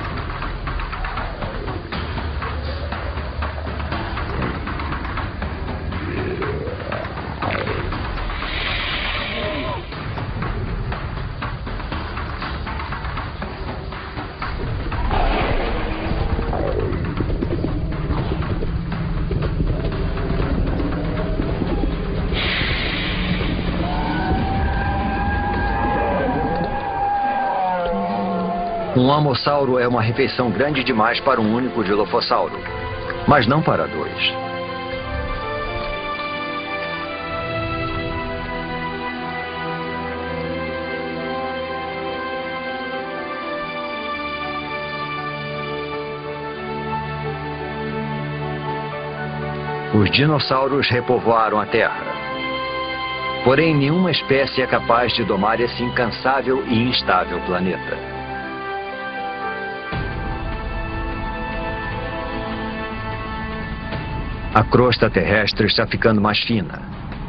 Um amossauro é uma refeição grande demais para um único dilofossauro, mas não para 2. Os dinossauros repovoaram a Terra. Porém, nenhuma espécie é capaz de domar esse incansável e instável planeta. A crosta terrestre está ficando mais fina.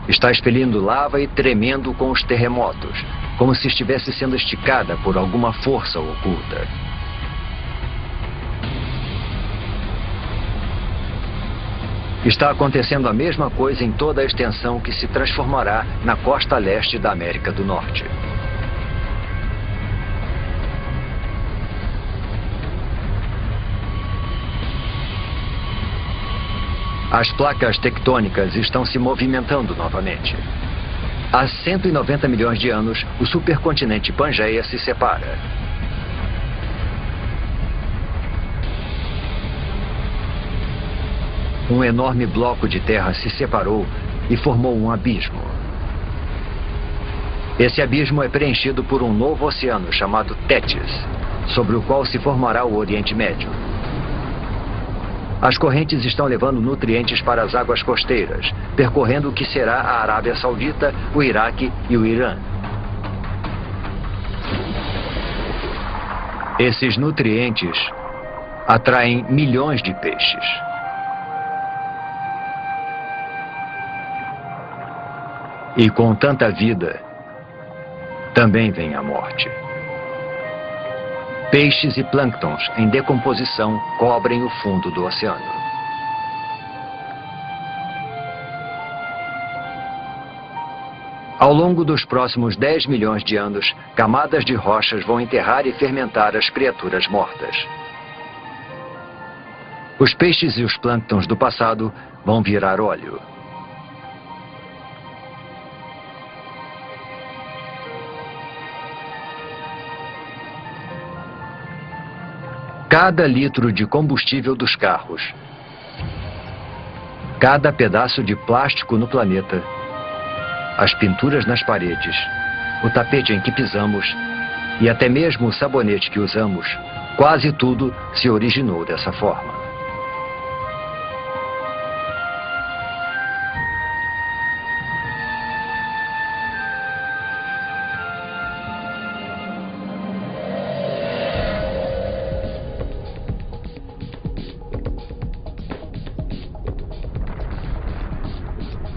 Está expelindo lava e tremendo com os terremotos, como se estivesse sendo esticada por alguma força oculta. Está acontecendo a mesma coisa em toda a extensão que se transformará na costa leste da América do Norte. As placas tectônicas estão se movimentando novamente. Há 190 milhões de anos, o supercontinente Pangeia se separa. Um enorme bloco de terra se separou e formou um abismo. Esse abismo é preenchido por um novo oceano chamado Tétis, sobre o qual se formará o Oriente Médio. As correntes estão levando nutrientes para as águas costeiras, percorrendo o que será a Arábia Saudita, o Iraque e o Irã. Esses nutrientes atraem milhões de peixes. E com tanta vida, também vem a morte. Peixes e plânctons em decomposição cobrem o fundo do oceano. Ao longo dos próximos 10 milhões de anos, camadas de rochas vão enterrar e fermentar as criaturas mortas. Os peixes e os plânctons do passado vão virar óleo. Cada litro de combustível dos carros, cada pedaço de plástico no planeta, as pinturas nas paredes, o tapete em que pisamos e até mesmo o sabonete que usamos, quase tudo se originou dessa forma.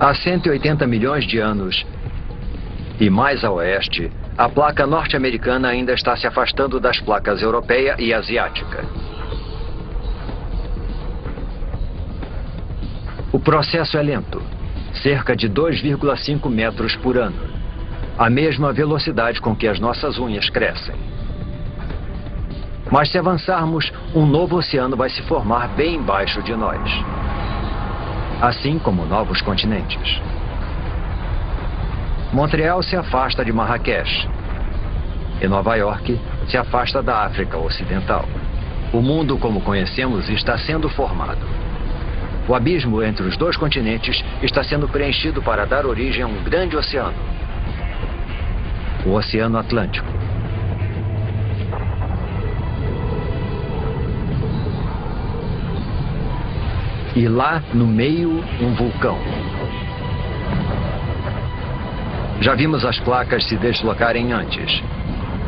Há 180 milhões de anos, e mais a oeste, a placa norte-americana ainda está se afastando das placas europeia e asiática. O processo é lento, cerca de 2,5 metros por ano, a mesma velocidade com que as nossas unhas crescem. Mas se avançarmos, um novo oceano vai se formar bem embaixo de nós. Assim como novos continentes. Montreal se afasta de Marrakech e Nova York se afasta da África Ocidental. O mundo como conhecemos está sendo formado. O abismo entre os dois continentes está sendo preenchido para dar origem a um grande oceano. O Oceano Atlântico. E lá, no meio, um vulcão. Já vimos as placas se deslocarem antes.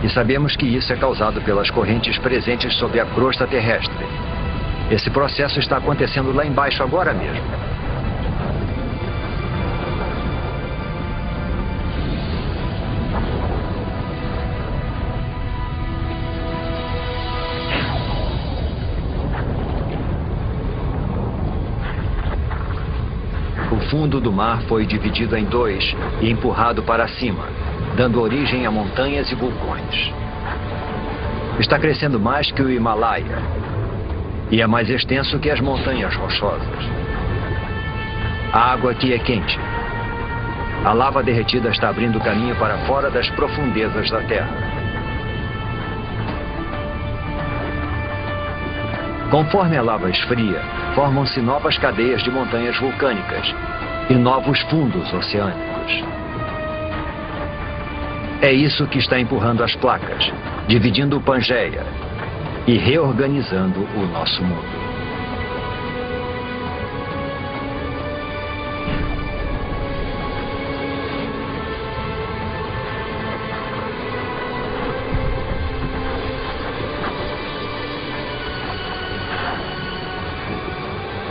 E sabemos que isso é causado pelas correntes presentes sob a crosta terrestre. Esse processo está acontecendo lá embaixo agora mesmo. O fundo do mar foi dividido em dois e empurrado para cima, dando origem a montanhas e vulcões. Está crescendo mais que o Himalaia e é mais extenso que as montanhas rochosas. A água aqui é quente. A lava derretida está abrindo caminho para fora das profundezas da Terra. Conforme a lava esfria, formam-se novas cadeias de montanhas vulcânicas e novos fundos oceânicos. É isso que está empurrando as placas, dividindo o Pangeia e reorganizando o nosso mundo.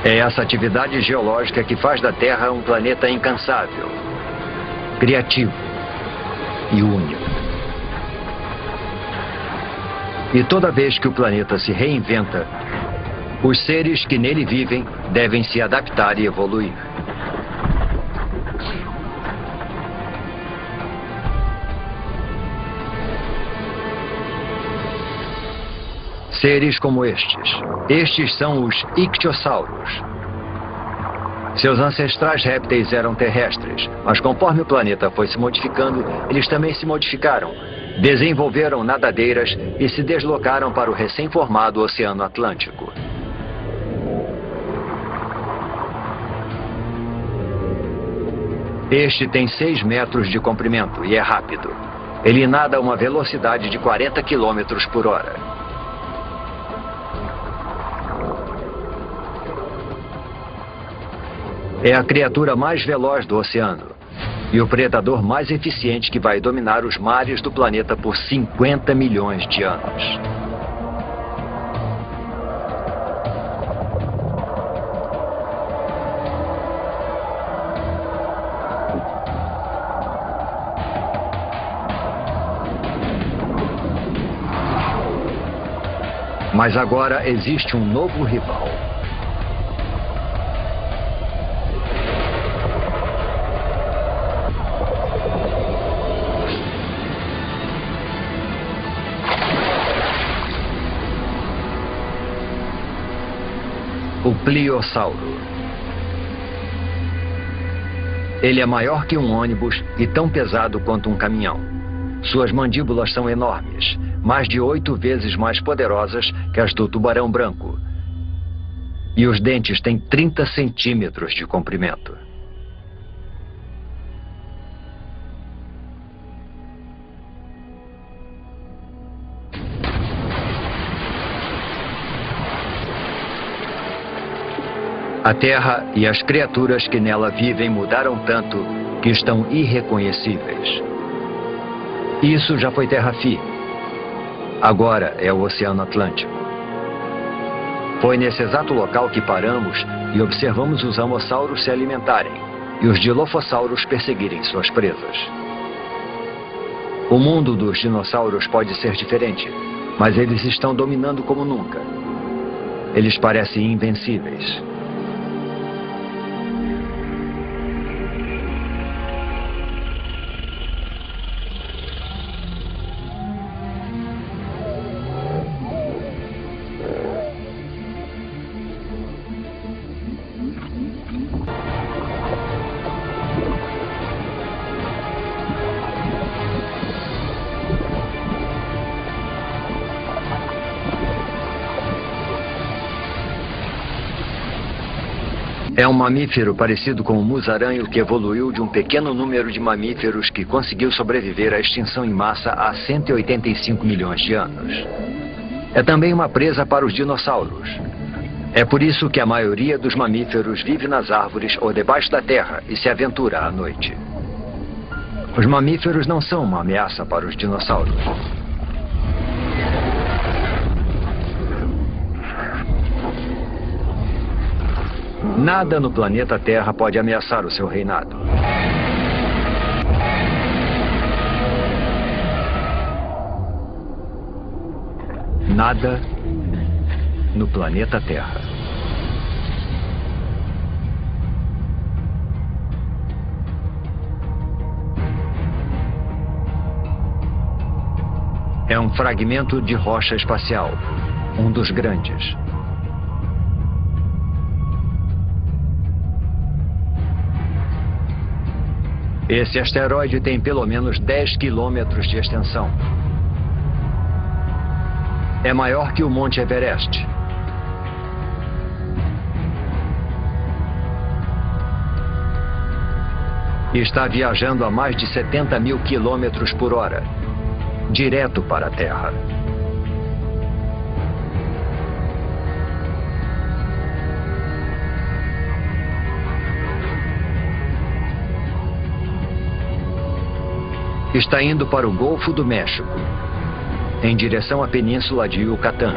É essa atividade geológica que faz da Terra um planeta incansável, criativo e único. E toda vez que o planeta se reinventa, os seres que nele vivem devem se adaptar e evoluir. Seres como estes. Estes são os ictiossauros. Seus ancestrais répteis eram terrestres, mas conforme o planeta foi se modificando, eles também se modificaram, desenvolveram nadadeiras e se deslocaram para o recém-formado Oceano Atlântico. Este tem 6 metros de comprimento e é rápido. Ele nada a uma velocidade de 40 quilômetros por hora. É a criatura mais veloz do oceano e o predador mais eficiente que vai dominar os mares do planeta por 50 milhões de anos. Mas agora existe um novo rival. O Pliossauro. Ele é maior que um ônibus e tão pesado quanto um caminhão. Suas mandíbulas são enormes, mais de 8 vezes mais poderosas que as do tubarão branco. E os dentes têm 30 centímetros de comprimento. A Terra e as criaturas que nela vivem mudaram tanto que estão irreconhecíveis. Isso já foi terra firme. Agora é o Oceano Atlântico. Foi nesse exato local que paramos e observamos os amossauros se alimentarem e os dilofossauros perseguirem suas presas. O mundo dos dinossauros pode ser diferente, mas eles estão dominando como nunca. Eles parecem invencíveis. É um mamífero parecido com o musaranho que evoluiu de um pequeno número de mamíferos que conseguiu sobreviver à extinção em massa há 185 milhões de anos. É também uma presa para os dinossauros. É por isso que a maioria dos mamíferos vive nas árvores ou debaixo da terra e se aventura à noite. Os mamíferos não são uma ameaça para os dinossauros. Nada no planeta Terra pode ameaçar o seu reinado. Nada no planeta Terra. É um fragmento de rocha espacial, um dos grandes. Esse asteroide tem pelo menos 10 quilômetros de extensão. É maior que o Monte Everest. E está viajando a mais de 70 mil quilômetros por hora, direto para a Terra. Está indo para o Golfo do México, em direção à Península de Yucatán.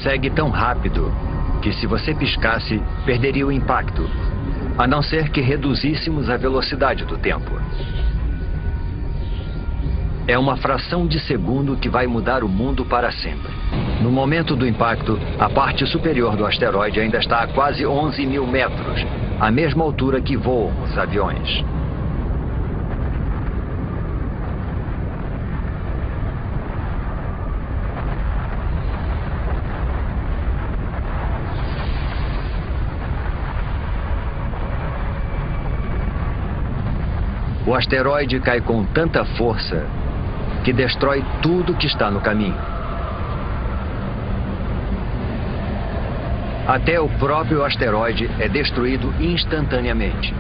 Segue tão rápido que, se você piscasse, perderia o impacto, a não ser que reduzíssemos a velocidade do tempo. É uma fração de segundo que vai mudar o mundo para sempre. No momento do impacto, a parte superior do asteroide ainda está a quase 11 mil metros, a mesma altura que voam os aviões. O asteroide cai com tanta força que destrói tudo que está no caminho. Até o próprio asteroide é destruído instantaneamente.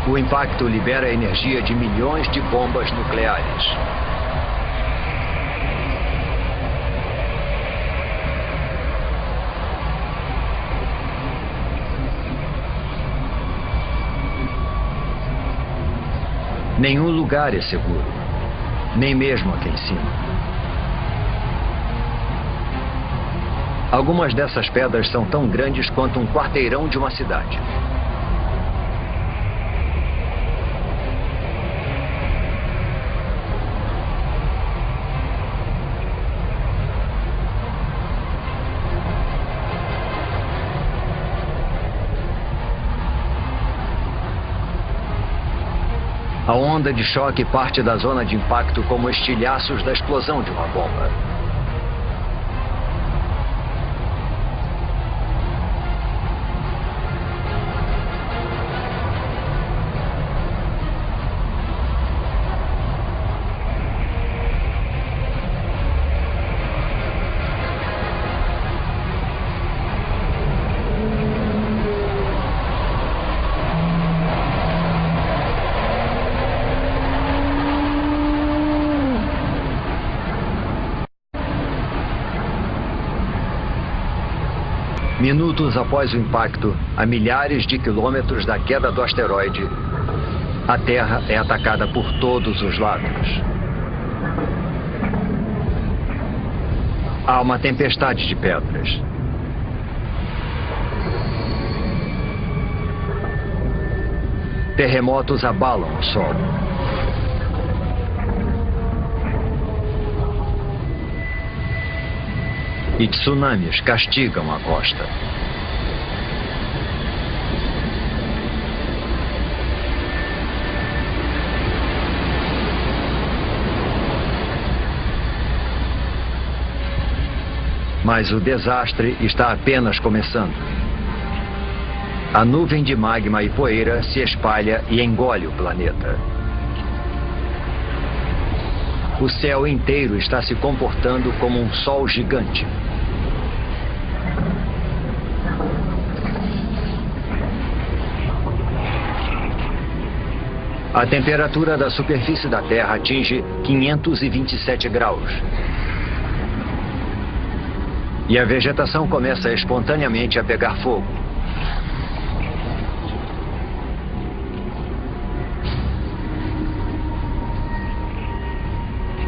O impacto libera a energia de milhões de bombas nucleares. Nenhum lugar é seguro, nem mesmo aqui em cima. Algumas dessas pedras são tão grandes quanto um quarteirão de uma cidade. A onda de choque parte da zona de impacto como estilhaços da explosão de uma bomba. Minutos após o impacto, a milhares de quilômetros da queda do asteroide, a Terra é atacada por todos os lados. Há uma tempestade de pedras. Terremotos abalam o solo. E tsunamis castigam a costa. Mas o desastre está apenas começando. A nuvem de magma e poeira se espalha e engole o planeta. O céu inteiro está se comportando como um sol gigante. A temperatura da superfície da Terra atinge 527 graus. E a vegetação começa espontaneamente a pegar fogo.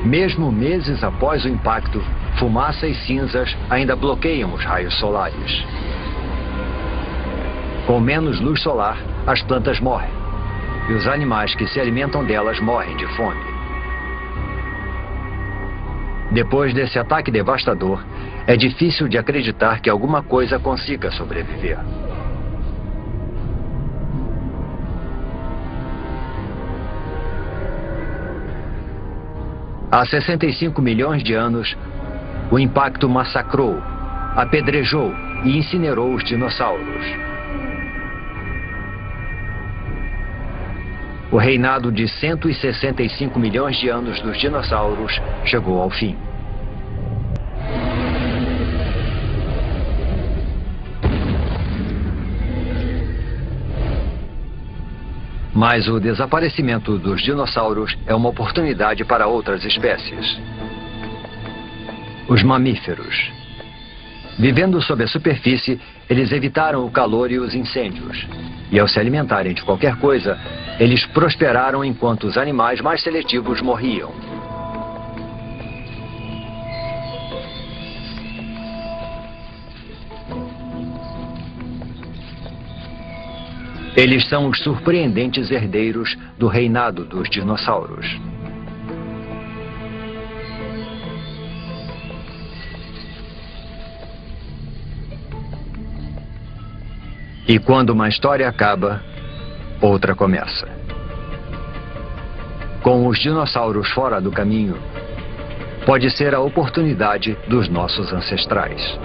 Mesmo meses após o impacto, fumaça e cinzas ainda bloqueiam os raios solares. Com menos luz solar, as plantas morrem. E os animais que se alimentam delas morrem de fome. Depois desse ataque devastador, é difícil de acreditar que alguma coisa consiga sobreviver. Há 65 milhões de anos, o impacto massacrou, apedrejou e incinerou os dinossauros. O reinado de 165 milhões de anos dos dinossauros chegou ao fim. Mas o desaparecimento dos dinossauros é uma oportunidade para outras espécies. Os mamíferos. Vivendo sob a superfície, eles evitaram o calor e os incêndios. E ao se alimentarem de qualquer coisa, eles prosperaram enquanto os animais mais seletivos morriam. Eles são os surpreendentes herdeiros do reinado dos dinossauros. E quando uma história acaba, outra começa. Com os dinossauros fora do caminho, pode ser a oportunidade dos nossos ancestrais.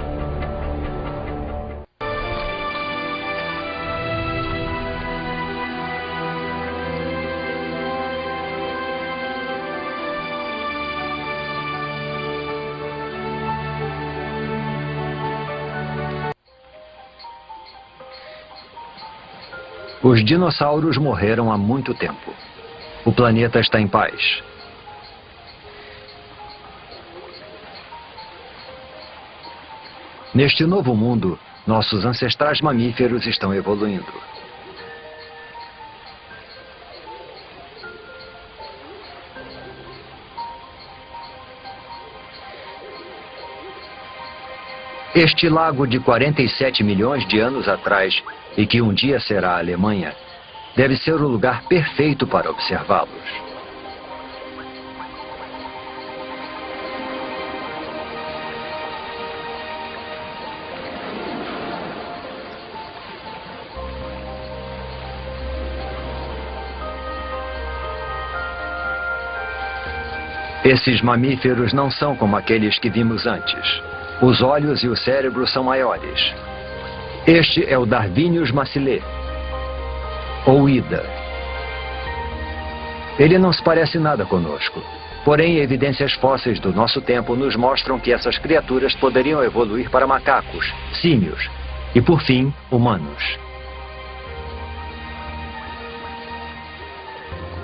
Os dinossauros morreram há muito tempo. O planeta está em paz. Neste novo mundo, nossos ancestrais mamíferos estão evoluindo. Este lago de 47 milhões de anos atrás, e que um dia será a Alemanha, deve ser o lugar perfeito para observá-los. Esses mamíferos não são como aqueles que vimos antes. Os olhos e o cérebro são maiores. Este é o Darwinius massilae, ou Ida. Ele não se parece nada conosco. Porém, evidências fósseis do nosso tempo nos mostram que essas criaturas poderiam evoluir para macacos, símios e, por fim, humanos.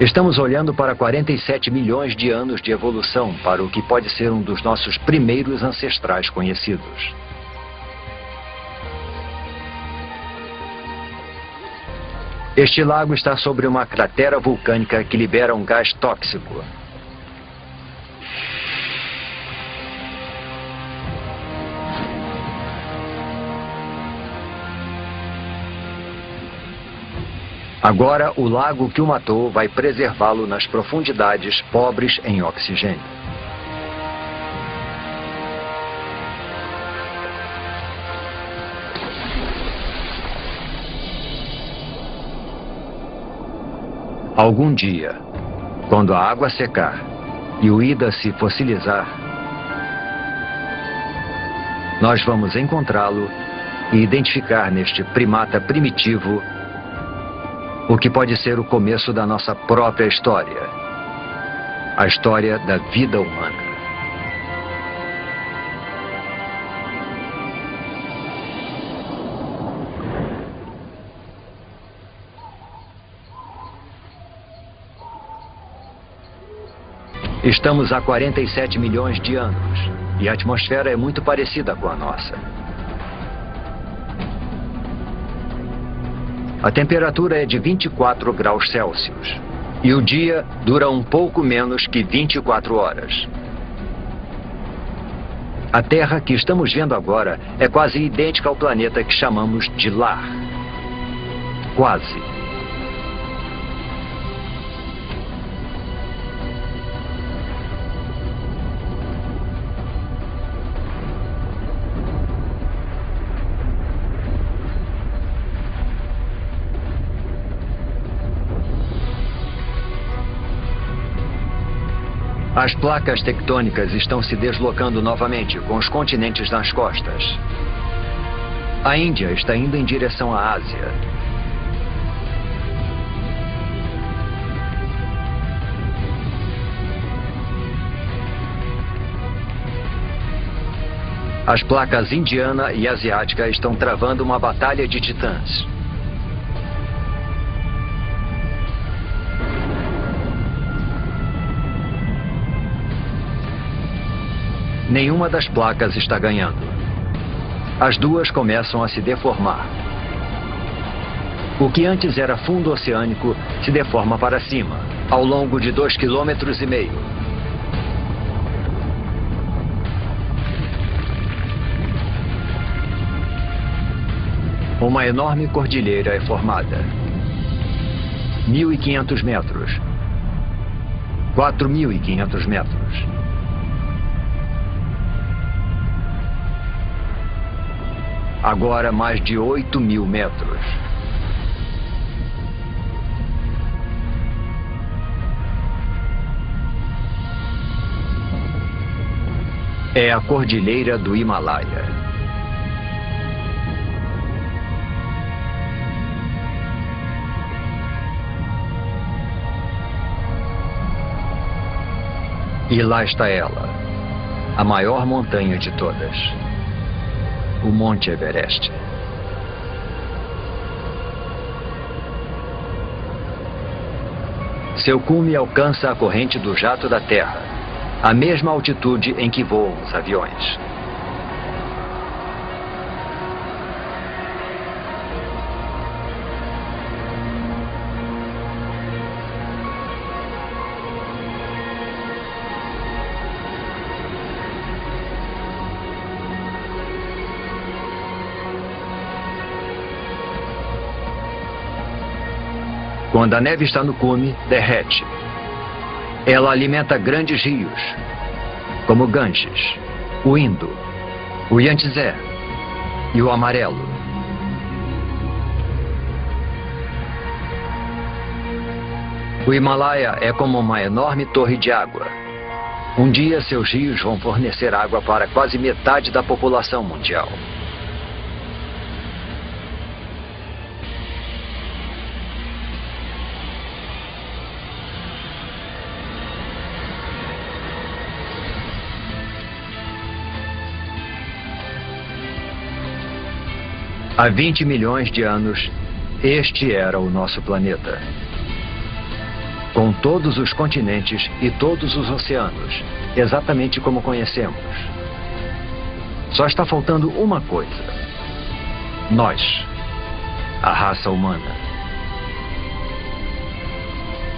Estamos olhando para 47 milhões de anos de evolução para o que pode ser um dos nossos primeiros ancestrais conhecidos. Este lago está sobre uma cratera vulcânica que libera um gás tóxico. Agora, o lago que o matou vai preservá-lo nas profundidades pobres em oxigênio. Algum dia, quando a água secar e o Ida se fossilizar, Nós vamos encontrá-lo e identificar neste primata primitivo o que pode ser o começo da nossa própria história. A história da vida humana. Estamos há 47 milhões de anos e a atmosfera é muito parecida com a nossa. A temperatura é de 24 graus Celsius e o dia dura um pouco menos que 24 horas. A Terra que estamos vendo agora é quase idêntica ao planeta que chamamos de lar. Quase. As placas tectônicas estão se deslocando novamente, com os continentes nas costas. A Índia está indo em direção à Ásia. As placas indiana e asiática estão travando uma batalha de titãs. Nenhuma das placas está ganhando. As duas começam a se deformar. O que antes era fundo oceânico se deforma para cima, ao longo de 2,5 km. Uma enorme cordilheira é formada. 1.500 metros. 4.500 metros. Agora mais de 8.000 metros. É a Cordilheira do Himalaia. E lá está ela, a maior montanha de todas. O Monte Everest. Seu cume alcança a corrente do jato da Terra, a mesma altitude em que voam os aviões. Quando a neve está no cume, derrete. Ela alimenta grandes rios, como o Ganges, o Indo, o Yangtze e o Amarelo. O Himalaia é como uma enorme torre de água. Um dia seus rios vão fornecer água para quase metade da população mundial. Há 20 milhões de anos, este era o nosso planeta. Com todos os continentes e todos os oceanos, exatamente como conhecemos. Só está faltando uma coisa. Nós, a raça humana.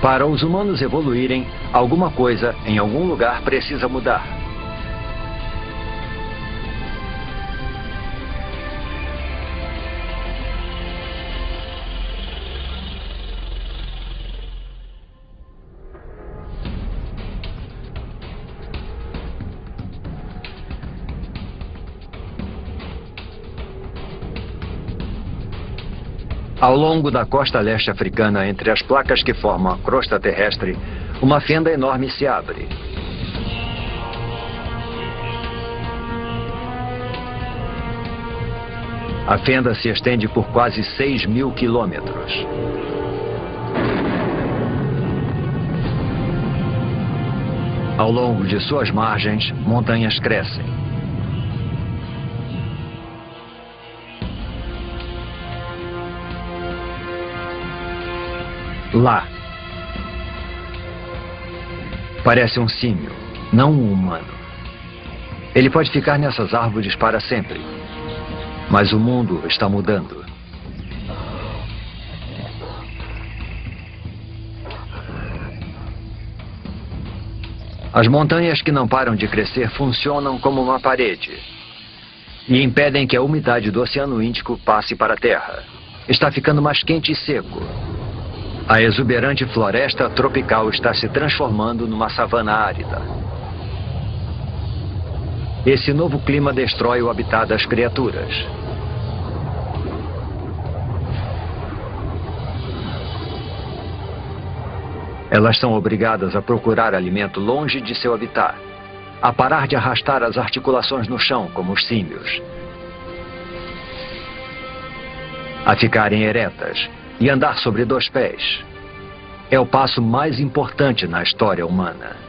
Para os humanos evoluírem, alguma coisa em algum lugar precisa mudar. Ao longo da costa leste africana, entre as placas que formam a crosta terrestre, uma fenda enorme se abre. A fenda se estende por quase 6.000 quilômetros. Ao longo de suas margens, montanhas crescem. Lá. Parece um símio, não um humano. Ele pode ficar nessas árvores para sempre. Mas o mundo está mudando. As montanhas que não param de crescer funcionam como uma parede e impedem que a umidade do Oceano Índico passe para a Terra. Está ficando mais quente e seco. A exuberante floresta tropical está se transformando numa savana árida. Esse novo clima destrói o habitat das criaturas. Elas são obrigadas a procurar alimento longe de seu habitat, a parar de arrastar as articulações no chão, como os símios, a ficarem eretas e andar sobre 2 pés. É o passo mais importante na história humana.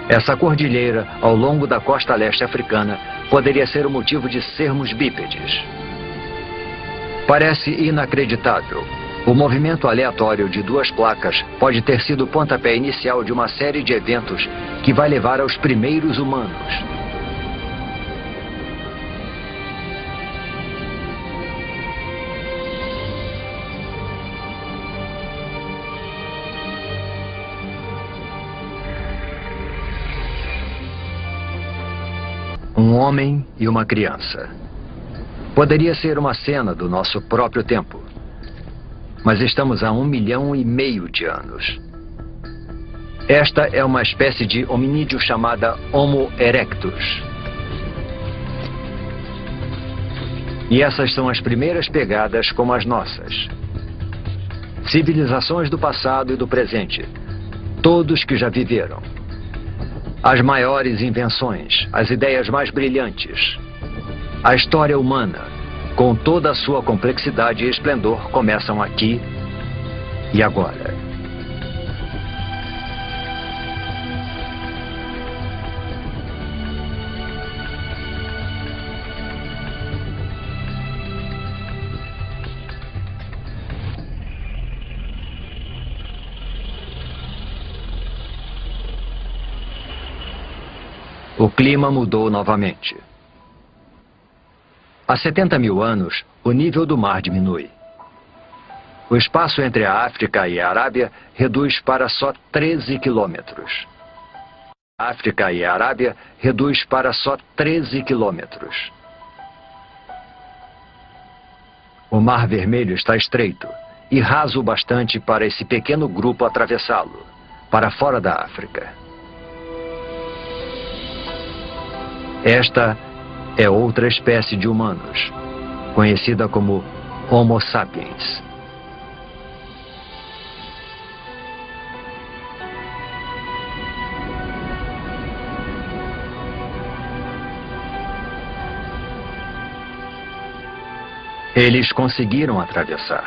Essa cordilheira, ao longo da costa leste africana, poderia ser o motivo de sermos bípedes. Parece inacreditável. O movimento aleatório de 2 placas pode ter sido o pontapé inicial de uma série de eventos que vai levar aos primeiros humanos. Um homem e uma criança. Poderia ser uma cena do nosso próprio tempo. Mas estamos há 1,5 milhão de anos. Esta é uma espécie de hominídeo chamada Homo erectus. E essas são as primeiras pegadas como as nossas. Civilizações do passado e do presente. Todos que já viveram. As maiores invenções, as ideias mais brilhantes. A história humana, com toda a sua complexidade e esplendor, começam aqui e agora. O clima mudou novamente. Há 70.000 anos, o nível do mar diminui. O espaço entre a África e a Arábia reduz para só 13 quilômetros. A África e a Arábia reduz para só 13 quilômetros. O Mar Vermelho está estreito e raso o bastante para esse pequeno grupo atravessá-lo, para fora da África. Esta é outra espécie de humanos, conhecida como Homo sapiens. Eles conseguiram atravessar.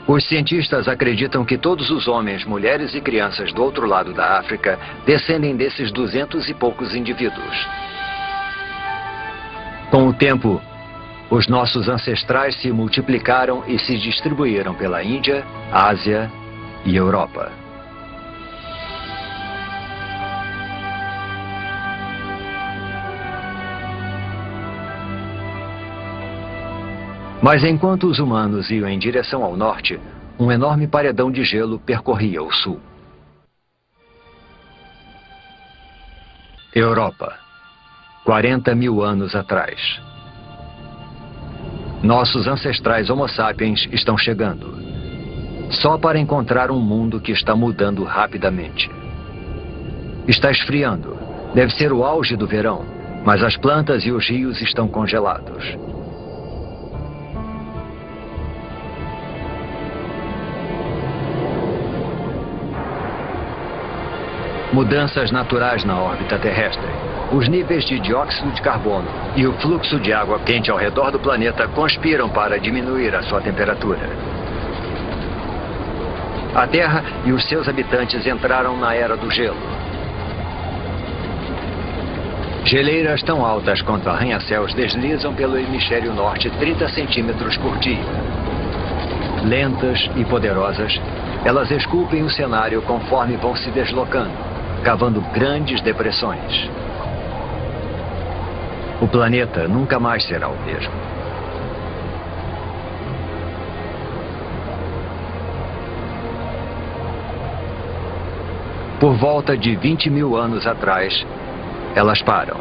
Os cientistas acreditam que todos os homens, mulheres e crianças do outro lado da África descendem desses 200 e poucos indivíduos. Com o tempo, os nossos ancestrais se multiplicaram e se distribuíram pela Índia, Ásia e Europa. Mas enquanto os humanos iam em direção ao norte, um enorme paredão de gelo percorria o sul. Europa. 40.000 anos atrás. Nossos ancestrais Homo sapiens estão chegando. Só para encontrar um mundo que está mudando rapidamente. Está esfriando. Deve ser o auge do verão, mas as plantas e os rios estão congelados. Mudanças naturais na órbita terrestre. Os níveis de dióxido de carbono e o fluxo de água quente ao redor do planeta conspiram para diminuir a sua temperatura. A Terra e os seus habitantes entraram na era do gelo. Geleiras tão altas quanto arranha-céus deslizam pelo hemisfério norte 30 centímetros por dia. Lentas e poderosas, elas esculpem o cenário conforme vão se deslocando, cavando grandes depressões. O planeta nunca mais será o mesmo. Por volta de 20 mil anos atrás, elas param.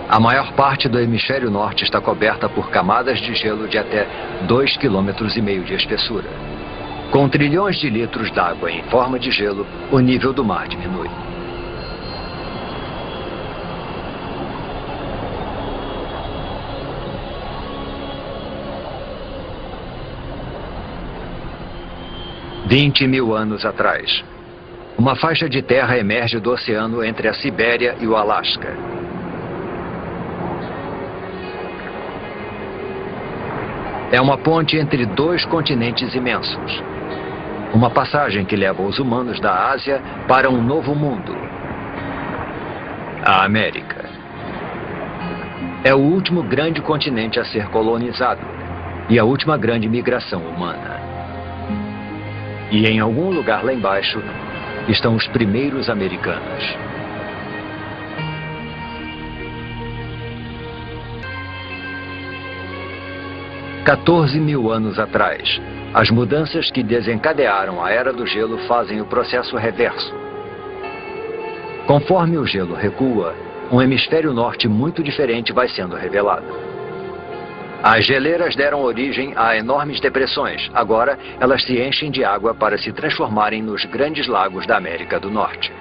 A maior parte do hemisfério norte está coberta por camadas de gelo de até 2,5 km de espessura. Com trilhões de litros d'água em forma de gelo, o nível do mar diminui. "20 mil anos atrás, uma faixa de terra emerge do oceano entre a Sibéria e o Alasca. É uma ponte entre dois continentes imensos. Uma passagem que leva os humanos da Ásia para um novo mundo. A América. É o último grande continente a ser colonizado e a última grande migração humana. E em algum lugar lá embaixo estão os primeiros americanos. "14 mil anos atrás, as mudanças que desencadearam a Era do Gelo fazem o processo reverso. Conforme o gelo recua, um hemisfério norte muito diferente vai sendo revelado. As geleiras deram origem a enormes depressões. Agora, elas se enchem de água para se transformarem nos grandes lagos da América do Norte.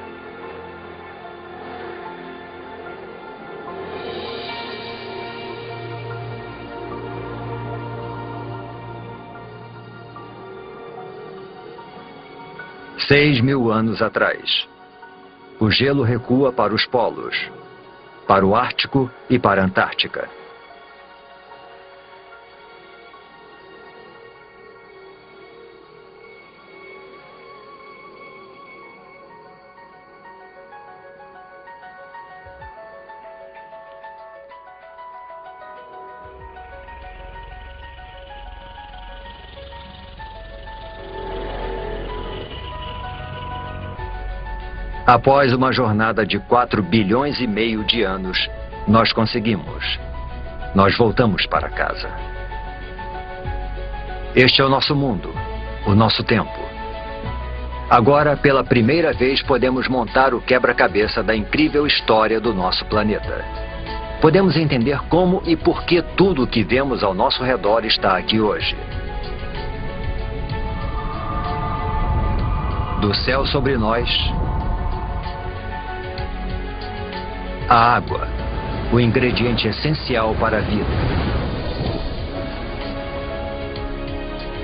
"6 mil anos atrás, o gelo recua para os polos, para o Ártico e para a Antártica. Após uma jornada de 4 bilhões e meio de anos, nós conseguimos. Nós voltamos para casa. Este é o nosso mundo, o nosso tempo. Agora, pela primeira vez, podemos montar o quebra-cabeça da incrível história do nosso planeta. Podemos entender como e por que tudo o que vemos ao nosso redor está aqui hoje. Do céu sobre nós, a água, o ingrediente essencial para a vida.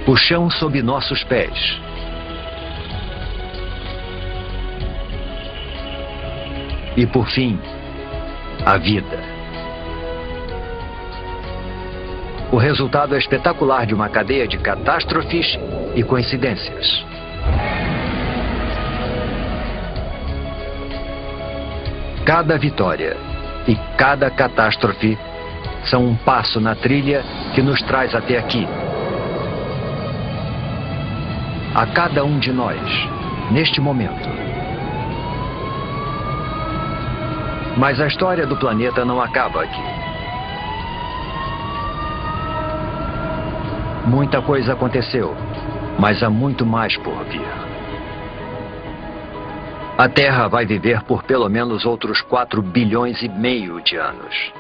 O chão sob nossos pés. E por fim, a vida. O resultado é espetacular de uma cadeia de catástrofes e coincidências. Cada vitória e cada catástrofe são um passo na trilha que nos traz até aqui. A cada um de nós, neste momento. Mas a história do planeta não acaba aqui. Muita coisa aconteceu, mas há muito mais por vir. A Terra vai viver por pelo menos outros 4 bilhões e meio de anos.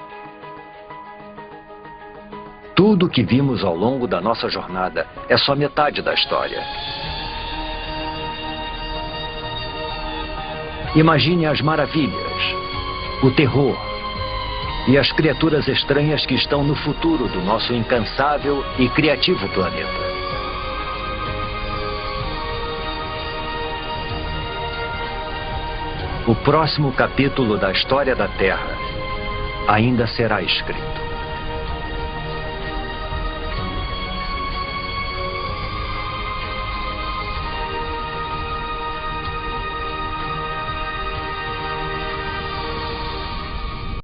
Tudo que vimos ao longo da nossa jornada é só metade da história. Imagine as maravilhas, o terror e as criaturas estranhas que estão no futuro do nosso incansável e criativo planeta. O próximo capítulo da história da Terra ainda será escrito.